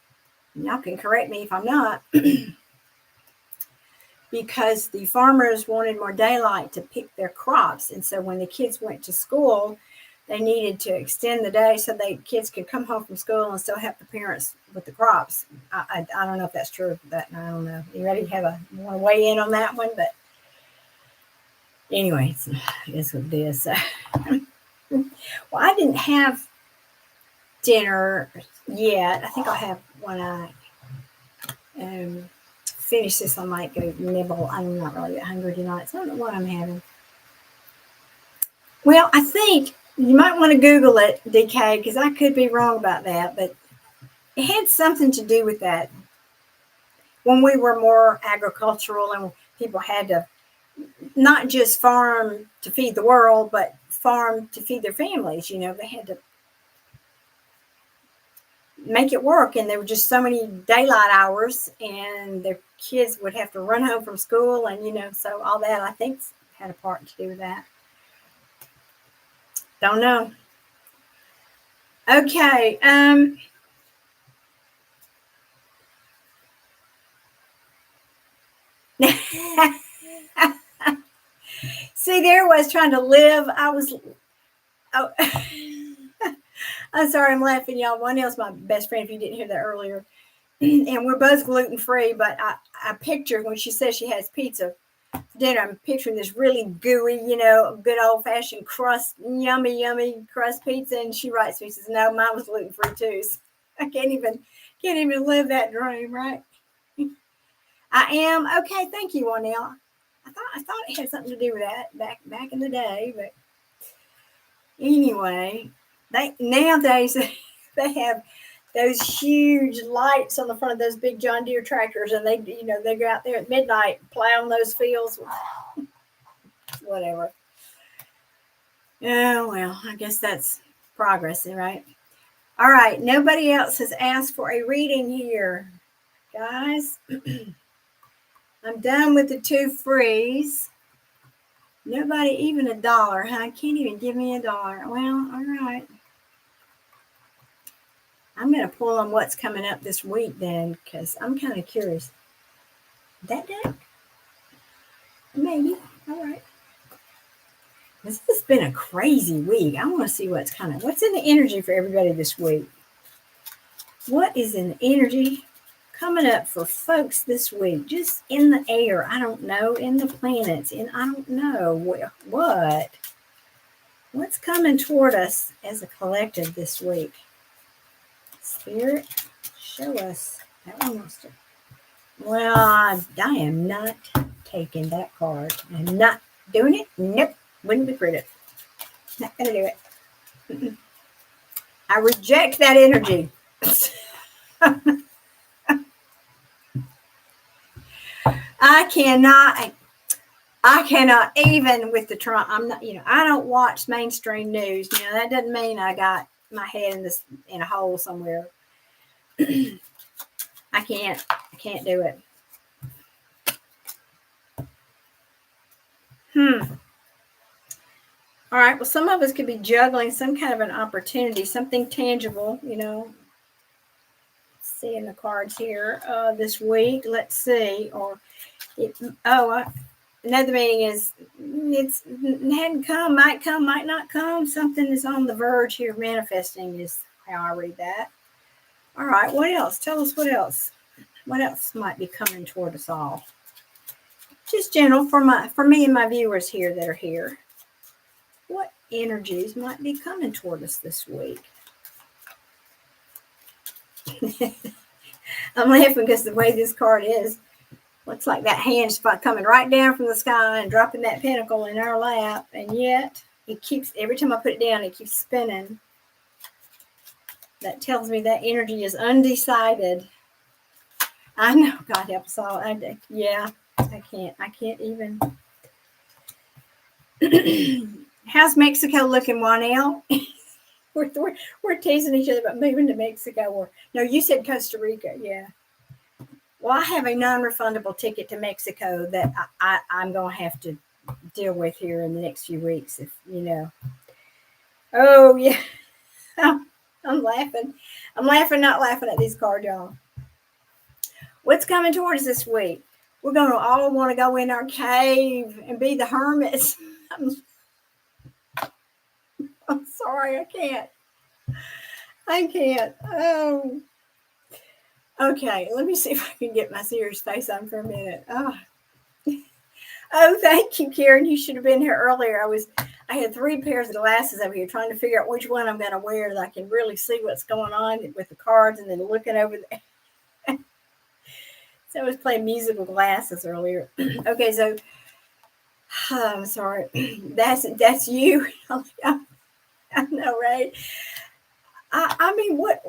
and y'all can correct me if I'm not, because the farmers wanted more daylight to pick their crops. And so when the kids went to school, they needed to extend the day so the kids could come home from school and still help the parents with the crops. I don't know if that's true. I don't know. You ready to want to weigh in on that one? But anyway, it's what it is. Well, I didn't have dinner yet. I think I'll have when I finish this. I might go nibble. I'm not really that hungry tonight, so I don't know what I'm having. Well, I think you might want to Google it, DK, because I could be wrong about that, but it had something to do with that. When we were more agricultural and people had to not just farm to feed the world, but farm to feed their families, they had to make it work. And there were just so many daylight hours, and their kids would have to run home from school, and so all that I think had a part to do with that. Don't know. Okay. See, there I was trying to live. Oh, I'm sorry, I'm laughing, y'all. One else, my best friend, if you didn't hear that earlier, and we're both gluten free. But I picture when she says she has pizza for dinner, I'm picturing this really gooey, good old fashioned crust, yummy crust pizza. And she writes me, she says, "No, mine was gluten free too." So I can't even live that dream, right? I am okay. Thank you, Warnell. I thought it had something to do with that back in the day, but anyway, they nowadays they have those huge lights on the front of those big John Deere tractors, and they go out there at midnight plowing those fields. Whatever. Oh well, I guess that's progress, right? All right, nobody else has asked for a reading here, guys. I'm done with the 2 frees. Nobody, even $1, huh? Can't even give me $1. Well, all right. I'm going to pull on what's coming up this week then, because I'm kind of curious. That deck? Maybe. All right. This has been a crazy week. I want to see what's in the energy for everybody this week. What is in the energy coming up for folks this week? Just in the air. I don't know. In the planets. I don't know. What? What's coming toward us as a collective this week? Spirit, show us. That one wants to. Well, I am not taking that card. I'm not doing it. Nope. Wouldn't be pretty. Not going to do it. Mm-mm. I reject that energy. I cannot even with the Trump. I'm not, I don't watch mainstream news. That doesn't mean I got my head in a hole somewhere. I can't do it. All right. Well, some of us could be juggling some kind of an opportunity, something tangible, seeing the cards here this week. Let's see. Another meaning is it hadn't come, might not come. Something is on the verge here. Manifesting is how I read that. All right. What else? Tell us what else. What else might be coming toward us all? Just general for me and my viewers here that are here. What energies might be coming toward us this week? I'm laughing because the way this card is, looks like that hand spot coming right down from the sky and dropping that pentacle in our lap, and yet it keeps, every time I put it down, it keeps spinning. That tells me that energy is undecided. I know, God help us all. I can't even. How's Mexico looking, Juanelle? we're teasing each other about moving to Mexico. Or no, you said Costa Rica. Yeah. Well, I have a non-refundable ticket to Mexico that I'm going to have to deal with here in the next few weeks. If Oh yeah. I'm laughing. I'm laughing, not laughing at these cards, y'all. What's coming towards us this week? We're going to all want to go in our cave and be the hermits. I'm sorry, I can't. Oh. Okay, let me see if I can get my serious face on for a minute. Oh, thank you, Karen. You should have been here earlier. I had 3 pairs of glasses over here trying to figure out which one I'm going to wear that I can really see what's going on with the cards, and then looking over there. So I was playing musical glasses earlier. Okay, so I'm sorry. That's you. I know, right? I mean, what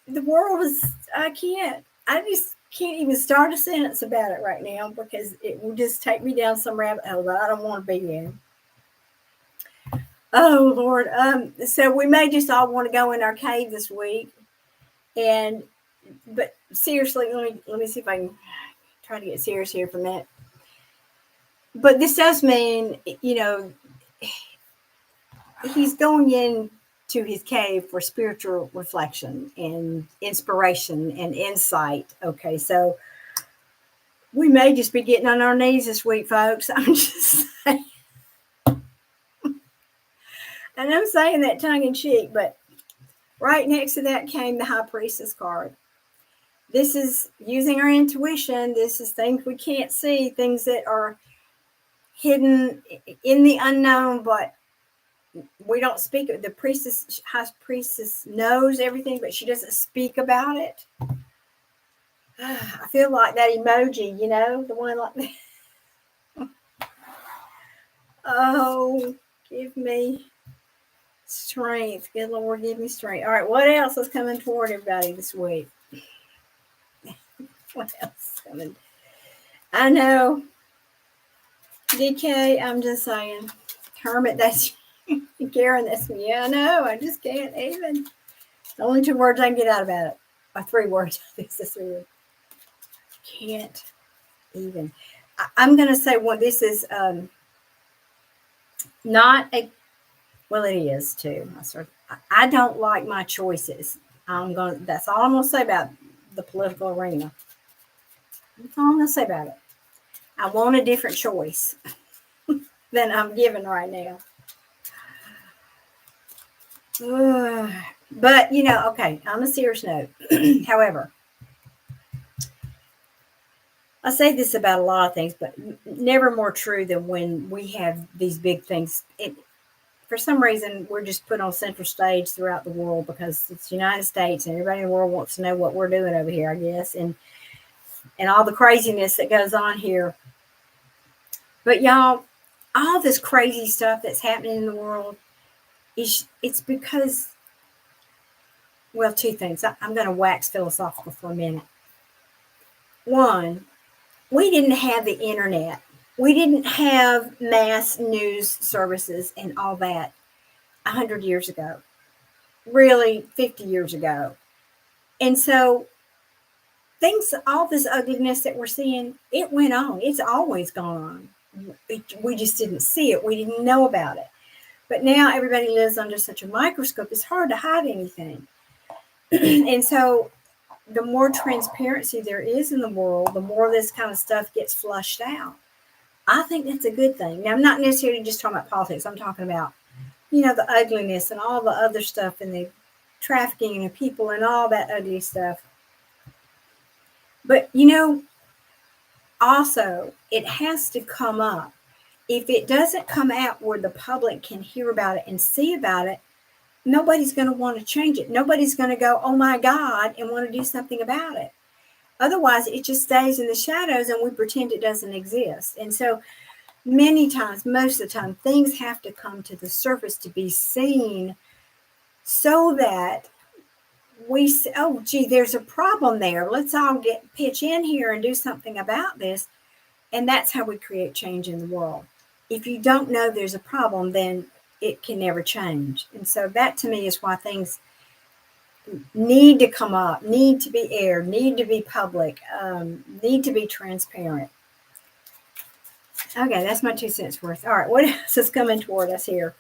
the world is, I just can't even start a sentence about it right now because it will just take me down some rabbit hole that I don't want to be in. Oh, Lord. So we may just all want to go in our cave this week And but seriously, let me see if I can try to get serious here for a minute. But this does mean, he's going in to his cave for spiritual reflection and inspiration and insight. Okay, so we may just be getting on our knees this week, folks. I'm just saying. And I'm saying that tongue in cheek, but right next to that came the high priestess card. This is using our intuition. This is things we can't see, things that are hidden in the unknown, but we don't speak. The priestess, high priestess, knows everything, but she doesn't speak about it. I feel like that emoji, the one like that. Oh, give me strength. Good Lord, give me strength. All right, what else is coming toward everybody this week? What else is coming? I know. DK, I'm just saying. Hermit, that's Karen, that's me. Yeah, I know. I just can't even. The only 2 words I can get out about it are 3 words. I think it's 3 words. Can't even. I'm going to say, well, this is not a, well, it is too. I don't like my choices. That's all I'm going to say about the political arena. That's all I'm going to say about it. I want a different choice than I'm given right now. But, okay, on a serious note, however, I say this about a lot of things, but never more true than when we have these big things. For some reason, we're just put on center stage throughout the world because it's the United States and everybody in the world wants to know what we're doing over here, I guess, and all the craziness that goes on here. But y'all, all this crazy stuff that's happening in the world, it's because, well, 2 things. I'm going to wax philosophical for a minute. One, we didn't have the internet. We didn't have mass news services and all that 100 years ago, really 50 years ago. And so all this ugliness that we're seeing, it went on. It's always gone on. We just didn't see it. We didn't know about it. But now everybody lives under such a microscope, it's hard to hide anything. And so the more transparency there is in the world, the more this kind of stuff gets flushed out. I think that's a good thing. Now, I'm not necessarily just talking about politics. I'm talking about, the ugliness and all the other stuff and the trafficking of people and all that ugly stuff. But, also, it has to come up. If it doesn't come out where the public can hear about it and see about it, nobody's going to want to change it. Nobody's going to go, oh my God, and want to do something about it. Otherwise, it just stays in the shadows and we pretend it doesn't exist. And so many times, most of the time, things have to come to the surface to be seen so that we say, oh, gee, there's a problem there. Let's all pitch in here and do something about this. And that's how we create change in the world. If you don't know there's a problem, then it can never change. And so that to me is why things need to come up, need to be aired, need to be public, need to be transparent. Okay, that's my 2 cents worth. All right, what else is coming toward us here?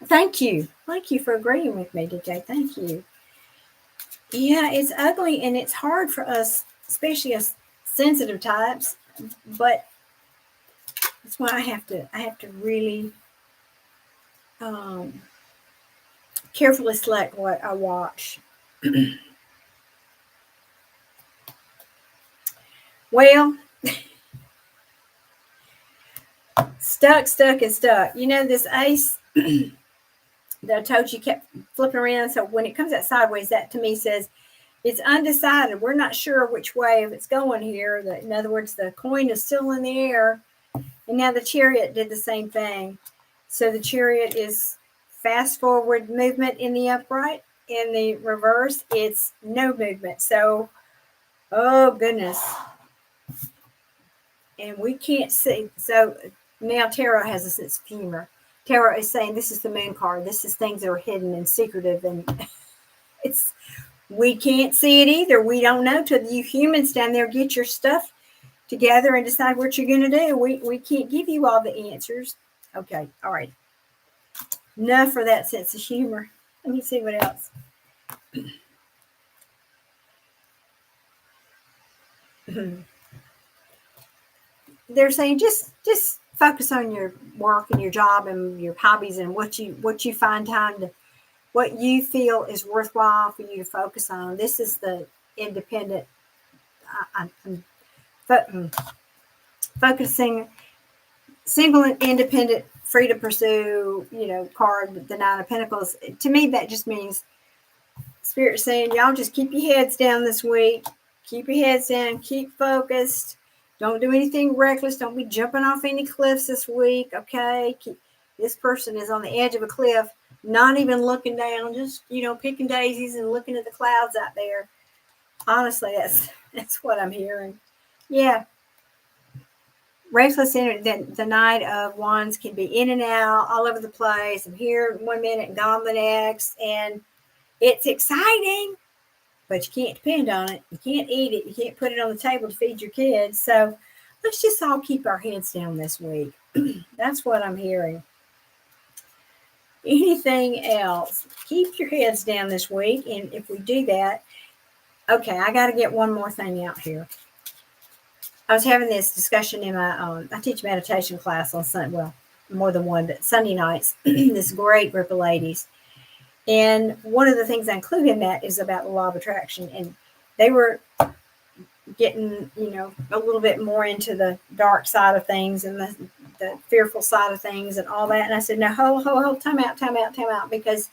Thank you. Thank you for agreeing with me, DJ. Thank you. Yeah, it's ugly and it's hard for us, especially us sensitive types, but that's why I have to really carefully select what I watch. Well, stuck. This ace that I told you kept flipping around. So when it comes out sideways, that to me says it's undecided. We're not sure which way it's going here. In other words, the coin is still in the air. And now the chariot did the same thing. So the chariot is fast forward movement in the upright. In the reverse, it's no movement. So, oh goodness. And we can't see. So now tarot has a sense of humor. Tarot is saying this is the moon card. This is things that are hidden and secretive. And It's we can't see it either. We don't know till you humans down there get your stuff together and decide what you're going to do. We can't give you all the answers. Okay, all right. Enough for that sense of humor. Let me see what else. They're saying just focus on your work and your job and your hobbies and what you find time to, what you feel is worthwhile for you to focus on. This is the independent. I'm focusing single and independent, free to pursue. Card, the Nine of Pentacles. To me, that just means Spirit saying, y'all just keep your heads down this week. Keep your heads down. Keep focused. Don't do anything reckless. Don't be jumping off any cliffs this week. Okay. This person is on the edge of a cliff, not even looking down, just, picking daisies and looking at the clouds out there. Honestly, that's what I'm hearing. Yeah. Restless energy. The Knight of Wands can be in and out, all over the place. I'm here 1 minute and gone the next. And it's exciting, but you can't depend on it. You can't eat it. You can't put it on the table to feed your kids. So let's just all keep our heads down this week. That's what I'm hearing. Anything else? Keep your heads down this week. And if we do that, okay, I got to get one more thing out here. I was having this discussion in my, I teach meditation class on Sunday, well, more than one, but Sunday nights, this great group of ladies. And one of the things I include in that is about the law of attraction. And they were getting, a little bit more into the dark side of things and the fearful side of things and all that. And I said, no, hold, time out. Because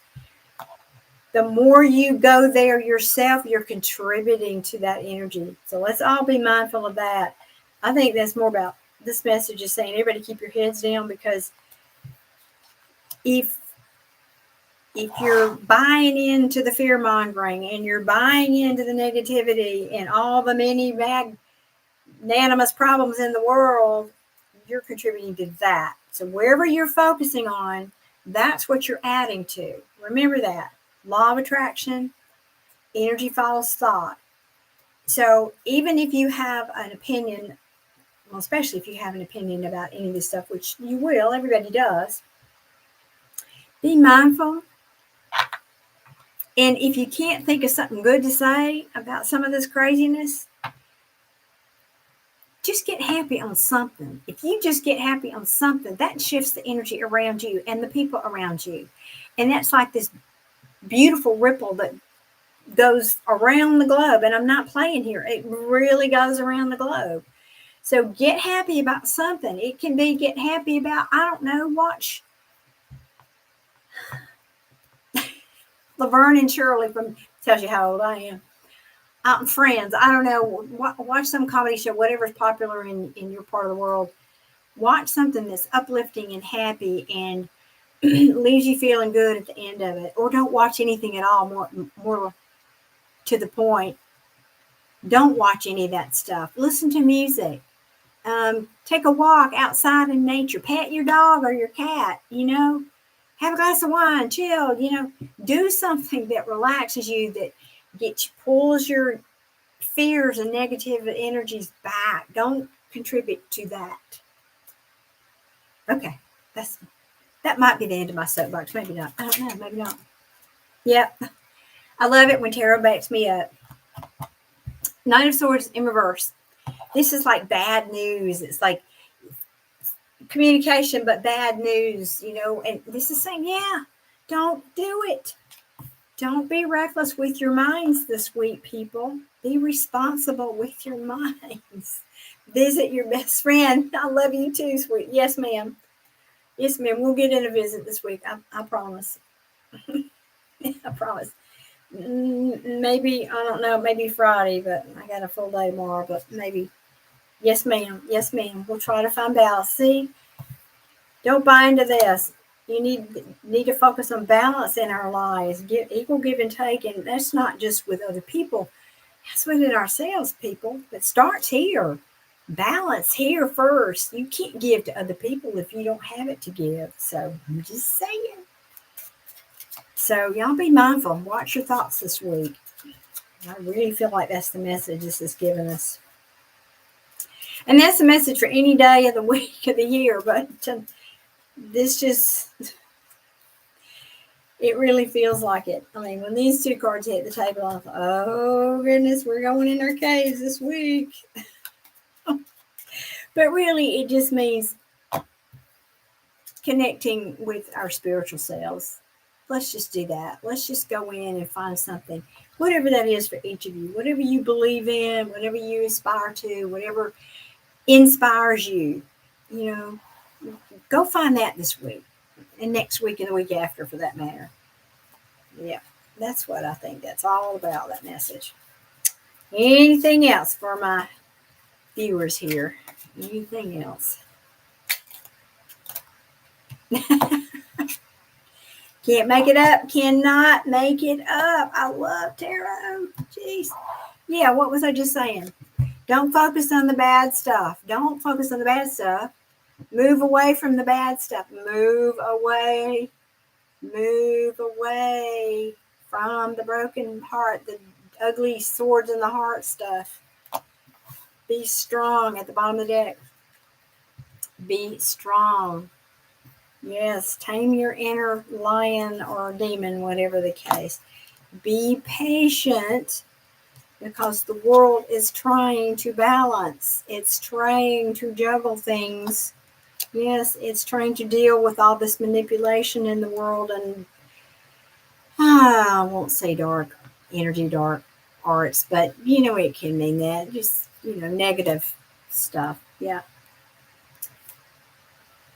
the more you go there yourself, you're contributing to that energy. So let's all be mindful of that. I think that's more about this message is saying, everybody keep your heads down, because if you're buying into the fear mongering and you're buying into the negativity and all the many magnanimous problems in the world, you're contributing to that. So wherever you're focusing on, that's what you're adding to. Remember that. Law of attraction, energy follows thought. So even if you have an opinion, well, especially if you have an opinion about any of this stuff, which you will, everybody does, be mindful. And if you can't think of something good to say about some of this craziness, just get happy on something. If you just get happy on something, that shifts the energy around you and the people around you. And that's like this beautiful ripple that goes around the globe. And I'm not playing here. It really goes around the globe. So get happy about something. It can be get happy about, I don't know, watch Laverne and Shirley from, tells you how old I am. Friends, I don't know, watch some comedy show, whatever's popular in your part of the world. Watch something that's uplifting and happy and leaves you feeling good at the end of it. Or don't watch anything at all, more to the point. Don't watch any of that stuff. Listen to music. Take a walk outside in nature. Pet your dog or your cat, have a glass of wine, chill, do something that relaxes you, that pulls your fears and negative energies back. Don't contribute to that. Okay, that might be the end of my soapbox. Maybe not. I don't know. Maybe not. Yep. I love it when tarot backs me up. Nine of Swords in reverse. This is like bad news. It's like communication, but bad news, and this is saying, yeah, don't do it. Don't be reckless with your minds this week, people. Be responsible with your minds. Visit your best friend. I love you too, sweet. Yes, ma'am. Yes, ma'am. We'll get in a visit this week. I promise. I promise. Maybe, I don't know, maybe Friday, but I got a full day tomorrow, but maybe. Yes, ma'am. Yes, ma'am. We'll try to find balance. See, don't buy into this. You need to focus on balance in our lives. Equal give and take, and that's not just with other people. That's within ourselves, people. It starts here. Balance here first. You can't give to other people if you don't have it to give. So I'm just saying. So y'all be mindful. Watch your thoughts this week. I really feel like that's the message this is giving us. And that's the message for any day of the week of the year. But this just, it really feels like it. I mean, when these two cards hit the table, I thought, oh, goodness, we're going in our caves this week. But really, it just means connecting with our spiritual selves. Let's just do that. Let's just go in and find something, whatever that is for each of you, whatever you believe in, whatever you aspire to, whatever inspires you, you know, go find that this week and next week and the week after for that matter. Yeah, that's what I think that's all about, that message. Anything else for my viewers here? Anything else? Can't make it up. Cannot make it up. I love tarot. Jeez. Yeah, what was I just saying? Don't focus on the bad stuff. Don't focus on the bad stuff. Move away from the bad stuff. Move away. Move away from the broken heart, the ugly swords in the heart stuff. Be strong at the bottom of the deck. Be strong. Yes, tame your inner lion or demon, whatever the case. Be patient because the world is trying to balance. It's trying to juggle things. Yes, it's trying to deal with all this manipulation in the world and I won't say dark energy, dark arts, but you know it can mean that. Just, negative stuff. Yeah.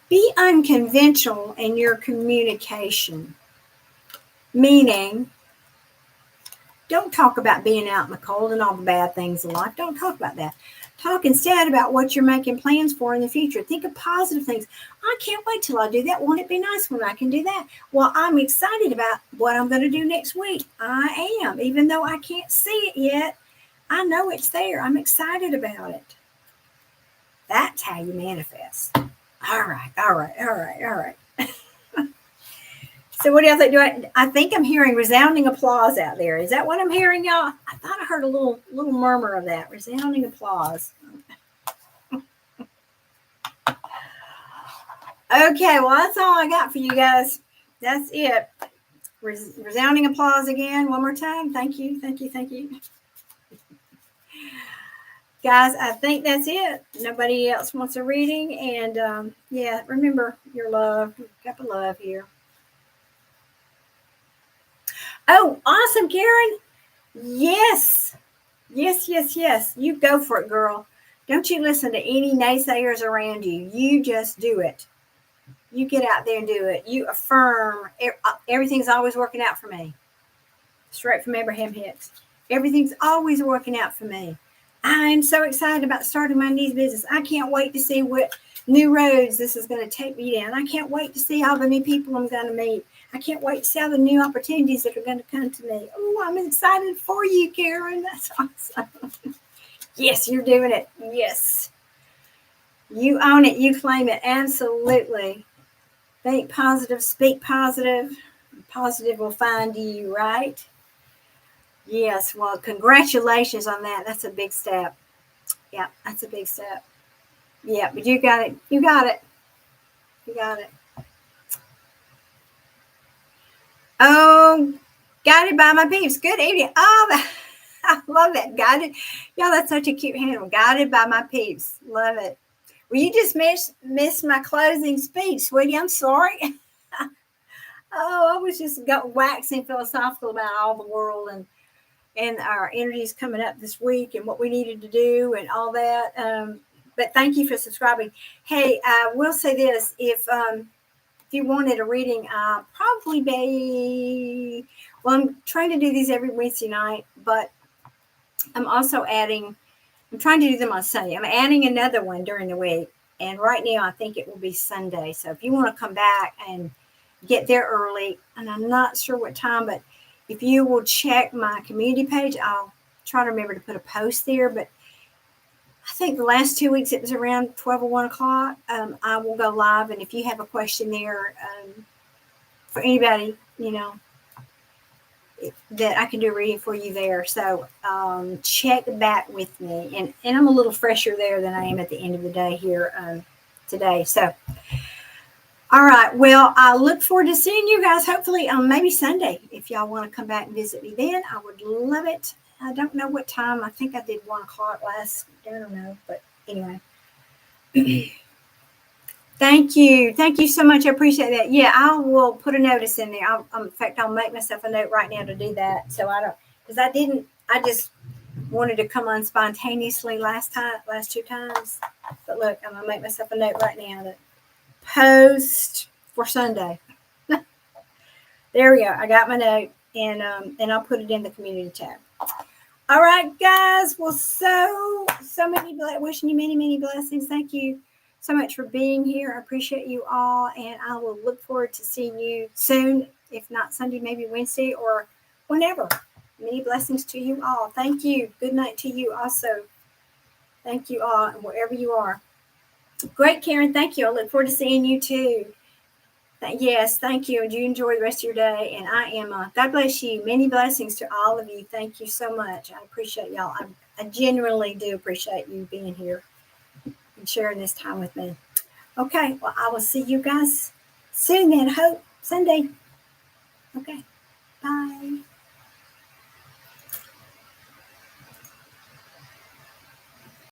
Be unconventional in your communication, meaning don't talk about being out in the cold and all the bad things in life. Don't talk about that. Talk instead about what you're making plans for in the future. Think of positive things. I can't wait till I do that. Won't it be nice when I can do that? Well, I'm excited about what I'm going to do next week. I am. Even though I can't see it yet, I know it's there. I'm excited about it. That's how you manifest. All right. So what do y'all think? I think I'm hearing resounding applause out there. Is that what I'm hearing, y'all? I thought I heard a little murmur of that. Resounding applause. Okay, well, that's all I got for you guys. That's it. Resounding applause again. One more time. Thank you. Guys, I think that's it. Nobody else wants a reading. And yeah, remember, you're loved. Cup of love here. Oh, awesome, Karen. Yes. You go for it, girl. Don't you listen to any naysayers around you. You just do it. You get out there and do it. You affirm everything's always working out for me. Straight from Abraham Hicks. Everything's always working out for me. I am so excited about starting my niece business. I can't wait to see what new roads this is going to take me down. I can't wait to see all the new people I'm going to meet. I can't wait to see all the new opportunities that are going to come to me. Oh, I'm excited for you, Karen. That's awesome. Yes, you're doing it. Yes. You own it. You claim it. Absolutely. Think positive. Speak positive. Positive will find you, right? Yes. Well, congratulations on that. That's a big step. Yeah, that's a big step. Yeah, but you got it. You got it. Oh, guided by my peeps. Good evening. Oh, I love that. Guided. Y'all, that's such a cute handle. Guided by my peeps. Love it. Well, you just missed my closing speech, sweetie. I'm sorry. Oh, I was just waxing philosophical about all the world and our energies coming up this week and what we needed to do and all that. But thank you for subscribing. Hey, I will say this. If you wanted a reading, probably be, well, I'm trying to do these every Wednesday night, but I'm trying to do them on Sunday. I'm adding another one during the week. And right now, I think it will be Sunday. So if you want to come back and get there early, and I'm not sure what time, but if you will check my community page, I'll try to remember to put a post there. But I think the last 2 weeks, it was around 12 or 1 o'clock. I will go live. And if you have a question there for anybody, that I can do a reading for you there. So check back with me. And I'm a little fresher there than I am at the end of the day here today. So, all right. Well, I look forward to seeing you guys hopefully on maybe Sunday. If y'all want to come back and visit me then, I would love it. I don't know what time. I think I did 1 o'clock last. I don't know. But anyway. Thank you. Thank you so much. I appreciate that. Yeah, I will put a notice in there. In fact, I'll make myself a note right now to do that. So I don't, because I just wanted to come on spontaneously last 2 times. But look, I'm going to make myself a note right now to post for Sunday. There we go. I got my note and I'll put it in the community tab. All right, guys. Well, so many, wishing you many, many blessings. Thank you so much for being here. I appreciate you all, and I will look forward to seeing you soon. If not Sunday, maybe Wednesday or whenever. Many blessings to you all. Thank you. Good night to you also. Thank you all, and wherever you are. Great, Karen. Thank you. I look forward to seeing you too. Yes, thank you. And you enjoy the rest of your day. And I am, God bless you. Many blessings to all of you. Thank you so much. I appreciate y'all. I genuinely do appreciate you being here and sharing this time with me. Okay, well, I will see you guys soon then. Hope Sunday. Okay, bye.